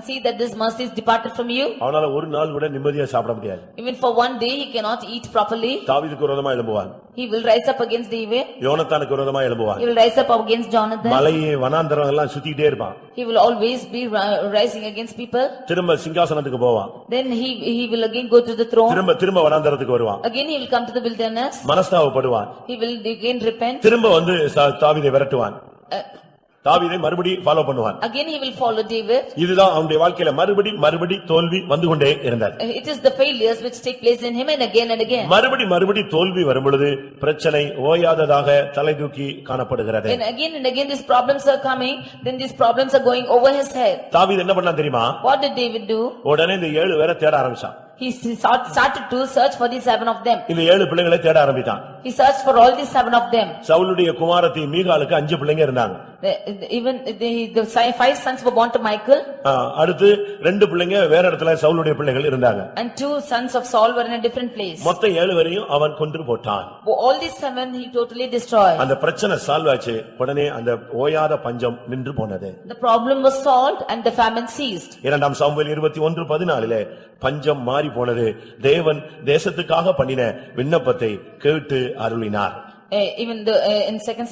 see that this mercy is departed from you? அவனால ஒரு நாள் கூட நிம்மதியா சாப்பிட முடியாது. Even for one day he cannot eat properly. தாவீதுக்கு விரோதமா எழும்புவான். He will rise up against David. யோனத்தானுக்கு விரோதமா எழும்புவான். He will rise up against Jonathan. மலையே வனாந்தரம் எல்லாம் சுத்திட்டே இருப்பான். He will always be rising against people. திரும்ப சிங்காசனத்துக்கு போவான். Then he will again go to the throne. திரும்ப வனாந்தரத்துக்கு வருவான். Again he will come to the wilderness. மனஸ்தாபப்படுவான். He will again repent. திரும்ப வந்து தாவீதை விரட்டுவான். தாவீதை மறுபடி ஃபாலோ பண்ணுவான். Again he will follow David. இதுதான் அவனுடைய வாழ்க்கையில மறுபடி தோல்வி வந்து கொண்டே இருந்தது. It is the failures which take place in him and again. மறுபடி தோல்வி வரும்பொழுது பிரச்சனை ஓயாததாக தலை தூக்கி காணப்படுகிறது. And again these problems are coming, then these problems are going over his head. தாவீது என்ன பண்ணான் தெரியுமா? What did David do? உடனே இந்த 7 பேரை தேட ஆரம்பிச்சான். He started to search for the 7 of them. இந்த 7 பிள்ளைகளை தேட ஆரம்பித்தான். He searched for all the 7 of them. சவுலுடைய குமாரத்தி மீகாலுக்கு 5 பிள்ளைங்க இருந்தாங்க. Even the 5 sons were born to Michael. அடுத்து 2 பிள்ளைங்க வேற இடத்துல சவுலுடைய பிள்ளைகள் இருந்தாங்க. And 2 sons of Saul were in a different place. மொத்தம் 7 பேரையும் அவன் கொன்று போட்டான். All these 7 he totally destroyed. அந்த பிரச்சனை சால்வ் ஆச்சு. உடனே அந்த ஓயாத பஞ்சம் நின்று போனது. The problem was solved and the famine ceased. 2 Samuel 21:14 பஞ்சம் மாறி போனது. தேவன் தேசத்துக்காக பண்ணின விண்ணப்பத்தை கேட்டு அருளினார். Even in 2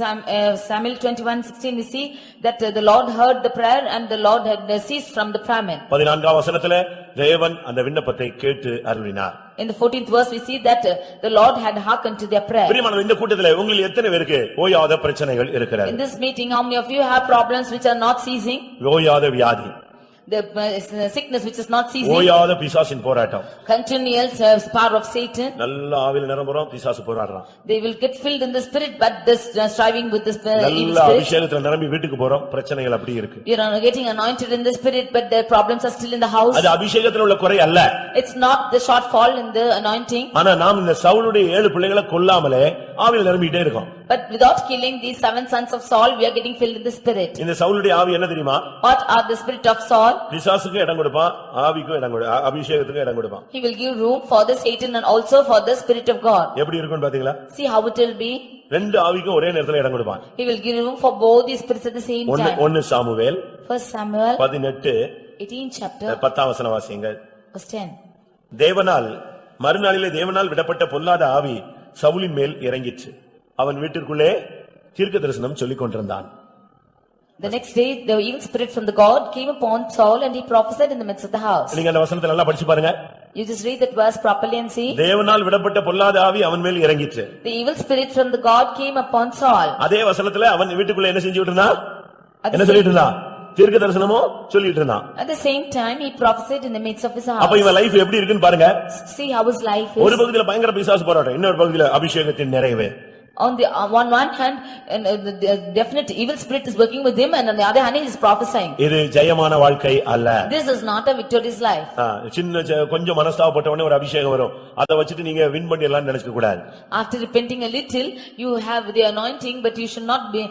Samuel 21:16 we see that the Lord heard the prayer and the Lord had ceased from the famine. 14ஆம் வசனத்திலே தேவன் அந்த விண்ணப்பத்தை கேட்டு அருளினார். In the 14th verse we see that the Lord had hearkened to their prayer. பிரியமானவர்களே, இந்த கூட்டத்திலே உங்களில் எத்தனை பேருக்கு ஓயாத பிரச்சனைகள் இருக்கிறது? In this meeting how many of you have problems which are not ceasing? ஓயாத வியாதி, The sickness which is not ceasing. ஓயாத பிசாசின் போராட்டம். Continual power of Satan. நல்ல ஆவியில் நிரம்புறோம், பிசாசு போராடுறான். They will get filled in the spirit but this striving with this evil நல்ல spirit. அபிஷேகத்துல நிரம்பி வீட்டுக்கு போறோம், பிரச்சனைகள் அப்படி இருக்கு. You are getting anointed in the spirit but the problems are still in the house. அது அபிஷேகத்துல உள்ள குறை அல்ல. It's not the shortfall in the anointing. ஆனா நாம் இந்த சவுலுடைய 7 பிள்ளைகளை கொல்லாமலே ஆவியில் நிரம்பிட்டே இருக்கோம். But without killing these 7 sons of Saul we are getting filled in the spirit. இந்த சவுலுடைய ஆவி என்ன தெரியுமா? What are the spirit of Saul? பிசாசுக்கு இடம் கொடுப்பான், ஆவிக்கும் இடம் கொடுப்பான், அபிஷேகத்துக்கு இடம் கொடுப்பான். He will give room for the Satan and also for the spirit of God. எப்படி இருக்கும்னு பாத்தீங்களா? See how it will be. 2 ஆவிக்கும் ஒரே நேரத்துல இடம் கொடுப்பான். He will give room for both these spirits at the same time. 1 Samuel 1 Samuel 18 chapter 10 வசனம் வாசியுங்கள். verse 10. மறுநாளிலே தேவனால் விடப்பட்ட பொல்லாத ஆவி சவுலின் மேல் இறங்கிற்று. அவன் வீட்டிற்குள்ளே தீர்க்கதரிசனம் சொல்லிக் கொண்டிருந்தான். The next day the evil spirit from the God came upon Saul and he prophesied in the midst of the house. நீங்க அந்த வசனத்தை நல்லா படிச்சு பாருங்க. You just read that verse properly and see. தேவனால் விடப்பட்ட பொல்லாத ஆவி அவன் மேல் இறங்கிற்று. The evil spirit from the God came upon Saul. அதே வசனத்துல அவன் வீட்டுக்குள்ள என்ன செஞ்சிட்டு இருந்தான்? என்ன சொல்லிட்டு இருந்தான்? தீர்க்கதரிசனமோ சொல்லிட்டு இருந்தான். At the same time he prophesied in the midst of his house. அப்ப இவன் லைஃப் எப்படி இருக்குன்னு பாருங்க. See how his life is. ஒரு பகுதியில பயங்கர பிசாசு போராட்டம், இன்னொரு பகுதியில அபிஷேகத்தின் நிறைவு. On one hand and the definite evil spirit is working with him and on the other hand he is prophesying. இது ஜெயமான வாழ்க்கை அல்ல. This is not a victorious life. சின்ன கொஞ்சம் மனஸ்தாபப்பட்டவனே ஒரு அபிஷேகம் வரும், அதை வச்சிட்டு நீங்க வின் பண்ணிடலாம் நினைச்சுக்க கூடாது. After repenting a little you have the anointing but you should not be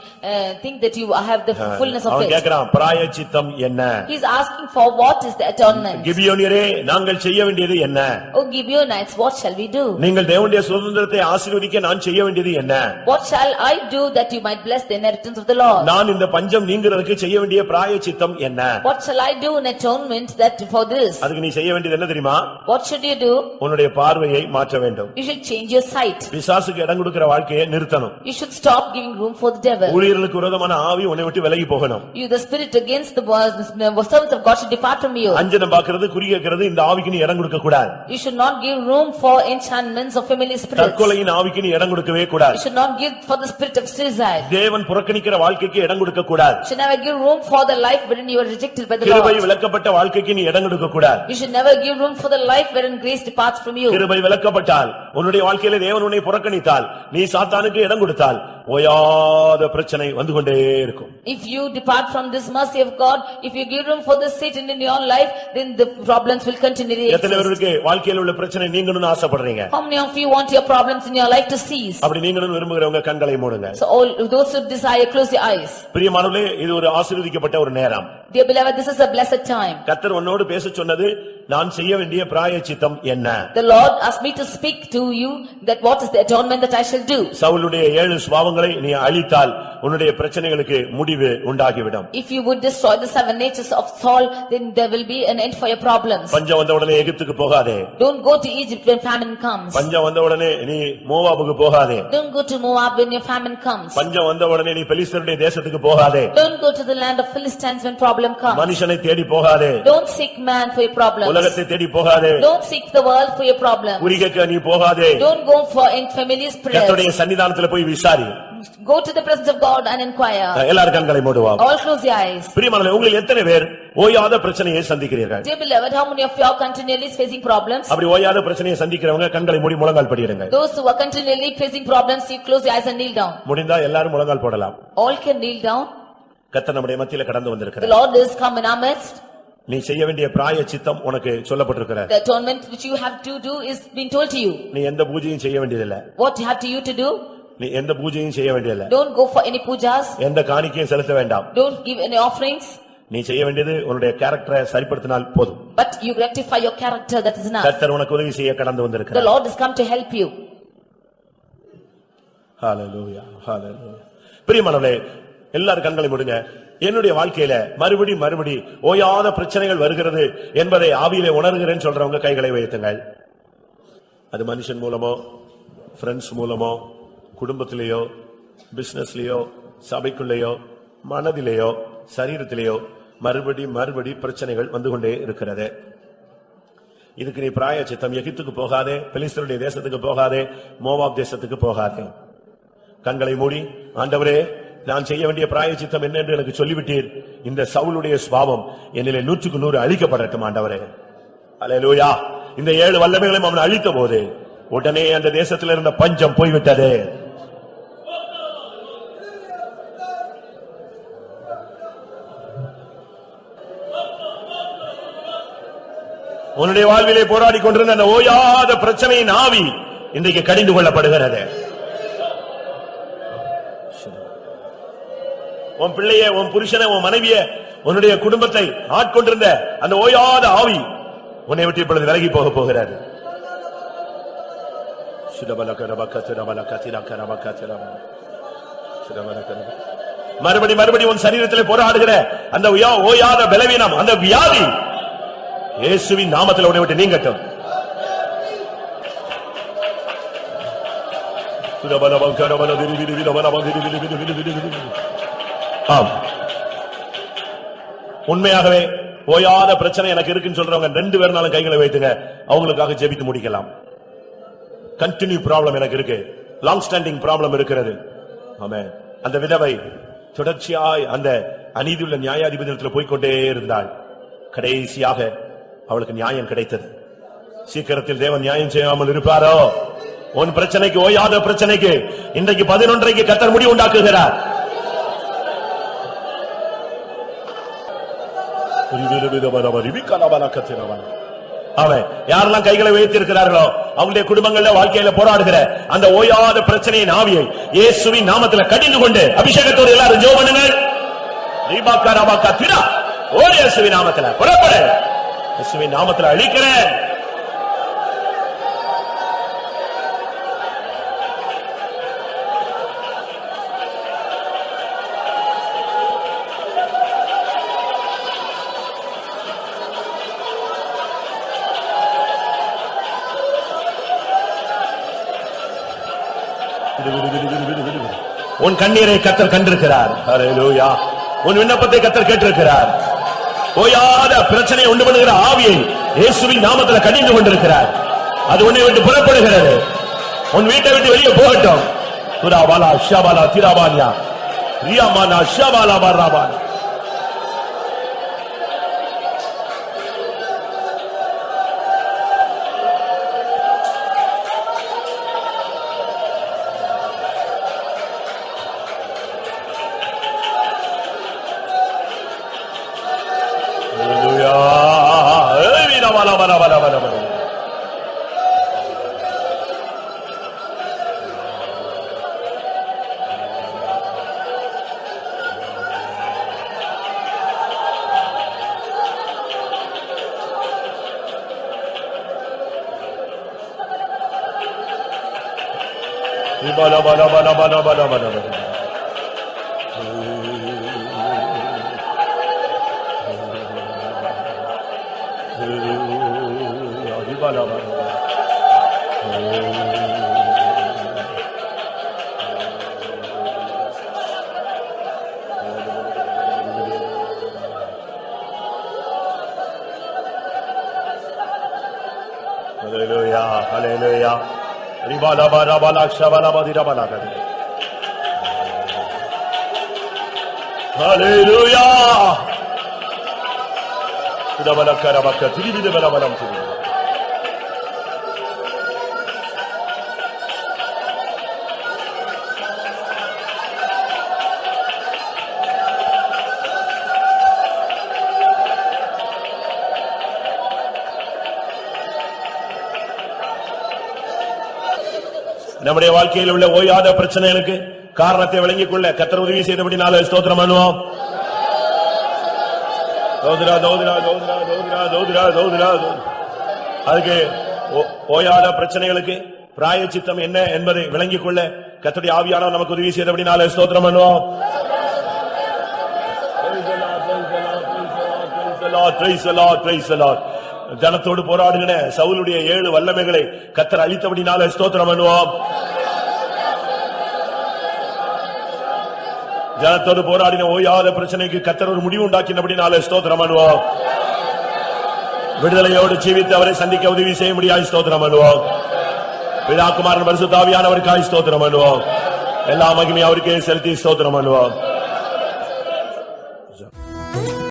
think that you have the fullness of it. அவன் கேக்குறான், பிராயச்சித்தம் என்ன? He is asking for what is the atonement. கிபியோனியரே, நாங்கள் செய்ய வேண்டியது என்ன? Oh Gibeonites, what shall we do? நீங்கள் தேவனுடைய சுதந்திரத்தை ஆசீர்வதிக்க நான் செய்ய வேண்டியது என்ன? What shall I do that you might bless the inheritance of the Lord? நான் இந்த பஞ்சம் நீங்கிறதுக்கு செய்ய வேண்டிய பிராயச்சித்தம் என்ன? What shall I do in atonement that for this? அதுக்கு நீ செய்ய வேண்டியது என்ன தெரியுமா? What should you do? உன்னுடைய பார்வையை மாற்ற வேண்டும். You should change your sight. பிசாசுக்கு இடம் கொடுக்கிற வாழ்க்கையை நிறுத்தணும். You should stop giving room for the devil. ஊழியர்களுக்கு விரோதமான ஆவி உன்னை விட்டு விலகி போகணும். You the spirit against the servants of God should depart from you. அஞ்சனம் பார்க்கிறது, குறி கேட்கிறது, இந்த ஆவிக்கு நீ இடம் கொடுக்க கூடாது. You should not give room for enchantments of familiar spirits. தற்கொலையின் ஆவிக்கு நீ இடம் கொடுக்கவே கூடாது. You should not give for the spirit of suicide. தேவன் புறக்கணிக்கிற வாழ்க்கைக்கு இடம் கொடுக்க கூடாது. You should never give room for the life wherein you are rejected by the Lord. கிருபை விலக்கப்பட்ட வாழ்க்கைக்கு நீ இடம் கொடுக்க கூடாது. You should never give room for the life wherein grace departs from you. கிருபை விலக்கப்பட்டால், உன்னுடைய வாழ்க்கையிலே தேவன் உன்னை புறக்கணித்தால், நீ சாத்தானுக்கு இடம் கொடுத்தால், ஓயாத பிரச்சனை வந்து கொண்டே இருக்கும். If you depart from this mercy of God, if you give room for the Satan in your life, then the problems will continue. எத்தனை பேருக்கு வாழ்க்கையில உள்ள பிரச்சனை நீங்கணும்னு ஆசைப்படுறீங்க? How many of you want your problems in your life to cease? அப்படி நீங்கணும்னு விரும்புகிறவங்க கண்களை மூடுங்க. So all those who desire, close your eyes. பிரியமானவர்களே, இது ஒரு ஆசீர்வதிக்கப்பட்ட ஒரு நேரம். Dear beloved, this is a blessed time. கர்த்தர் உன்னோடு பேச சொன்னது, நான் செய்ய வேண்டிய பிராயச்சித்தம் என்ன? The Lord asked me to speak to you that what is the atonement that I shall do. சவுலுடைய 7 சுபாவங்களை நீ அழித்தால் உன்னுடைய பிரச்சனைகளுக்கு முடிவு உண்டாகிவிடும். If you would destroy the 7 natures of Saul, then there will be an end for your problems. பஞ்சம் வந்த உடனே எகிப்துக்கு போகாதே. Don't go to Egypt when famine comes. பஞ்சம் வந்த உடனே நீ மோவாபுக்கு போகாதே. Don't go to Moab when your famine comes. பஞ்சம் வந்த உடனே நீ பெலிஸ்தருடைய தேசத்துக்கு போகாதே. Don't go to the land of Philistines when problem comes. மனுஷனை தேடி போகாதே. Don't seek man for your problems. உலகத்தை தேடி போகாதே. Don't seek the world for your problems. குறிகேக்க நீ போகாதே. Don't go for familiar prayers. கர்த்தருடைய சன்னிதானத்துல போய் விசாரி. Go to the presence of God and inquire. எல்லாரும் கண்களை மூடுவோம். All close your eyes. பிரியமானவர்களே, உங்களில் எத்தனை பேர் ஓயாத பிரச்சனையை சந்திக்கிறீர்கள்? Dear beloved, how many of you are continually facing problems? அப்படி ஓயாத பிரச்சனையை சந்திக்கிறவங்க கண்களை மூடி முழங்கால் படியிடுங்க. Those who are continually facing problems, you close your eyes and kneel down. முடிந்தா எல்லாரும் முழங்கால் போடலாம். All can kneel down. கர்த்தர் நம்முடைய மத்தியில கடந்து The வந்திருக்கிறார். Lord is come in our midst. நீ செய்ய வேண்டிய பிராயச்சித்தம் உனக்கு சொல்லப்பட்டிருக்கிறது. The atonement which you have to do is being told to you. நீ எந்த பூஜையும் செய்ய வேண்டியதில்லை. What you have to you to do? நீ எந்த பூஜையும் செய்ய வேண்டியதில்லை. Don't go for any pujas. எந்த காணிக்கையும் செலுத்த வேண்டாம். Don't give any offerings. நீ செய்ய வேண்டியது உன்னுடைய கேரக்டரை சரிப்படுத்தினால் போதும். But you rectify your character, that is enough. கர்த்தர் உனக்கு உதவி செய்ய கடந்து The வந்திருக்கிறார். Lord has come to help you. ஹalleluya, ஹalleluya. பிரியமானவர்களே, எல்லாரும் கண்களை மூடுங்க. என்னுடைய வாழ்க்கையில மறுபடி ஓயாத பிரச்சனைகள் வருகிறது என்பதை ஆவியிலே உணர்கிறேன்னு சொல்றவங்க கைகளை உயர்த்துங்கள். அது மனுஷன் மூலமோ, ஃப்ரெண்ட்ஸ் மூலமோ, குடும்பத்திலேயோ, பிசினஸ்லயோ, சபைக்குள்ளேயோ, மனதிலேயோ, சரீரத்திலேயோ மறுபடி பிரச்சனைகள் வந்து கொண்டே இருக்கிறது. இதுக்கு நீ பிராயச்சித்தம், எகிப்துக்கு போகாதே, பெலிஸ்தருடைய தேசத்துக்கு போகாதே, மோவாப் தேசத்துக்கு போகாதே. கண்களை மூடி, ஆண்டவரே, நான் செய்ய வேண்டிய பிராயச்சித்தம் என்ன என்று எனக்கு சொல்லிவிட்டீர். இந்த சவுலுடைய சுபாவம் என்னிலே 100க்கு 100 அழிக்கப்படட்டும் ஆண்டவரே. அல்லேலூயா. இந்த 7 வல்லமைகளையும் அவன் அழித்த போது உடனே அந்த தேசத்தில் இருந்த பஞ்சம் போய்விட்டது. உன்னுடைய வாழ்விலே போராடி கொண்டிருந்த அந்த ஓயாத பிரச்சனையின் ஆவி இன்றைக்கு கடிந்து கொள்ளப்படுகிறது. உன் பிள்ளைய, உன் புருஷனை, உன் மனைவிய, உன்னுடைய குடும்பத்தை ஆட்கொண்டிருந்த அந்த ஓயாத ஆவி உன்னை விட்டு இப்பொழுது விலகி போக போகிறது. மறுபடி உன் சரீரத்தில் போராடுகிற அந்த ஓயாத பலவீனம், அந்த வியாதி இயேசுவின் நாமத்தில் உன்னை விட்டு நீங்கட்டும். உண்மையாகவே ஓயாத பிரச்சனை எனக்கு இருக்குன்னு சொல்றவங்க 2 பேர்னாலும் கைகளை வைத்துங்க, அவங்களுக்காக ஜெபித்து முடிக்கலாம். கண்டினியூ ப்ராப்ளம் எனக்கு இருக்கு, லாங் ஸ்டாண்டிங் ப்ராப்ளம் இருக்கிறது. ஆமென். அந்த விதவை தொடர்ச்சியாய் அந்த அநீதியுள்ள நியாயாதிபதியத்தில் போய்கொண்டே இருந்தாள். கடைசியாக அவளுக்கு நியாயம் கிடைத்தது. சீக்கிரத்தில் தேவன் நியாயம் செய்யாமல் இருப்பாரோ? உன் பிரச்சனைக்கு, ஓயாத பிரச்சனைக்கு இன்றைக்கு 11:30 கர்த்தர் முடிவு உண்டாக்குகிறார். அவன் யாரெல்லாம் கைகளை உயர்த்தியிருக்கிறார்களோ அவங்களுடைய குடும்பங்கள்ல, வாழ்க்கையில போராடுகிற அந்த ஓயாத பிரச்சனையின் ஆவியை இயேசுவின் நாமத்தில் கடிந்து கொண்டு அபிஷேகத்தோடு எல்லாரும் ஜெபம் பண்ணுங்கள். இயேசுவின் நாமத்தில் புறப்படு, இயேசுவின் நாமத்தில் அழிக்கிறேன். உன் கண்ணீரை கர்த்தர் கண்டிருக்கிறார். ஹல்லேலூயா. உன் விண்ணப்பத்தை கர்த்தர் கேட்டிருக்கிறார். ஓயாத பிரச்சனை உண்டு பண்ணுகிற ஆவியை இயேசுவின் நாமத்தில் கடிந்து கொண்டிருக்கிறார். அது உன்னை விட்டு புறப்படுகிறது. உன் வீட்டை விட்டு வெளியே போகட்டும். துராபாலா ஷபாலா திராபானியா ரியாமானா ஷபாலா பராபான். பல பல பல பல பல. பல பல பல பல பல பல பல. Hallelujah, hallelujah. Ribala bala bala kshabala badira bala kade. Hallelujah. Ida bala kara bakka tiri bide bala balam tiri. நம்முடைய வாழ்க்கையில் உள்ள ஓயாத பிரச்சனைகளுக்கு காரணத்தை விளங்கிக் கொள்ள கர்த்தர் உதவி செய்தபடினால ஸ்தோத்திரம் பண்ணுவோம். தோதுரா தோதுரா தோதுரா தோதுரா தோதுரா தோதுரா. அதுக்கு ஓயாத பிரச்சனைகளுக்கு பிராயச்சித்தம் என்ன என்பதை விளங்கிக் கொள்ள கர்த்தருடைய ஆவியானவர் நமக்கு உதவி செய்தபடினால ஸ்தோத்திரம் பண்ணுவோம். ஜனத்தோடு போராடுகிற சவுலுடைய 7 வல்லமைகளை கர்த்தர் அளித்தபடினால ஸ்தோத்திரம் பண்ணுவோம். ஜனத்தோடு போராடின ஓயாத பிரச்சனைக்கு கர்த்தர் ஒரு முடிவு உண்டாக்கினபடினால ஸ்தோத்திரம் பண்ணுவோம். விடுதலையோடு ஜீவித்து அவரை சந்திக்க உதவி செய்ய முடியாது ஸ்தோத்திரம் பண்ணுவோம். பிதா குமாரன் பரிசுத்த ஆவியானவருக்காய் ஸ்தோத்திரம் பண்ணுவோம். எல்லா மகிமையும் அவருக்கே செலுத்தி ஸ்தோத்திரம் பண்ணுவோம்.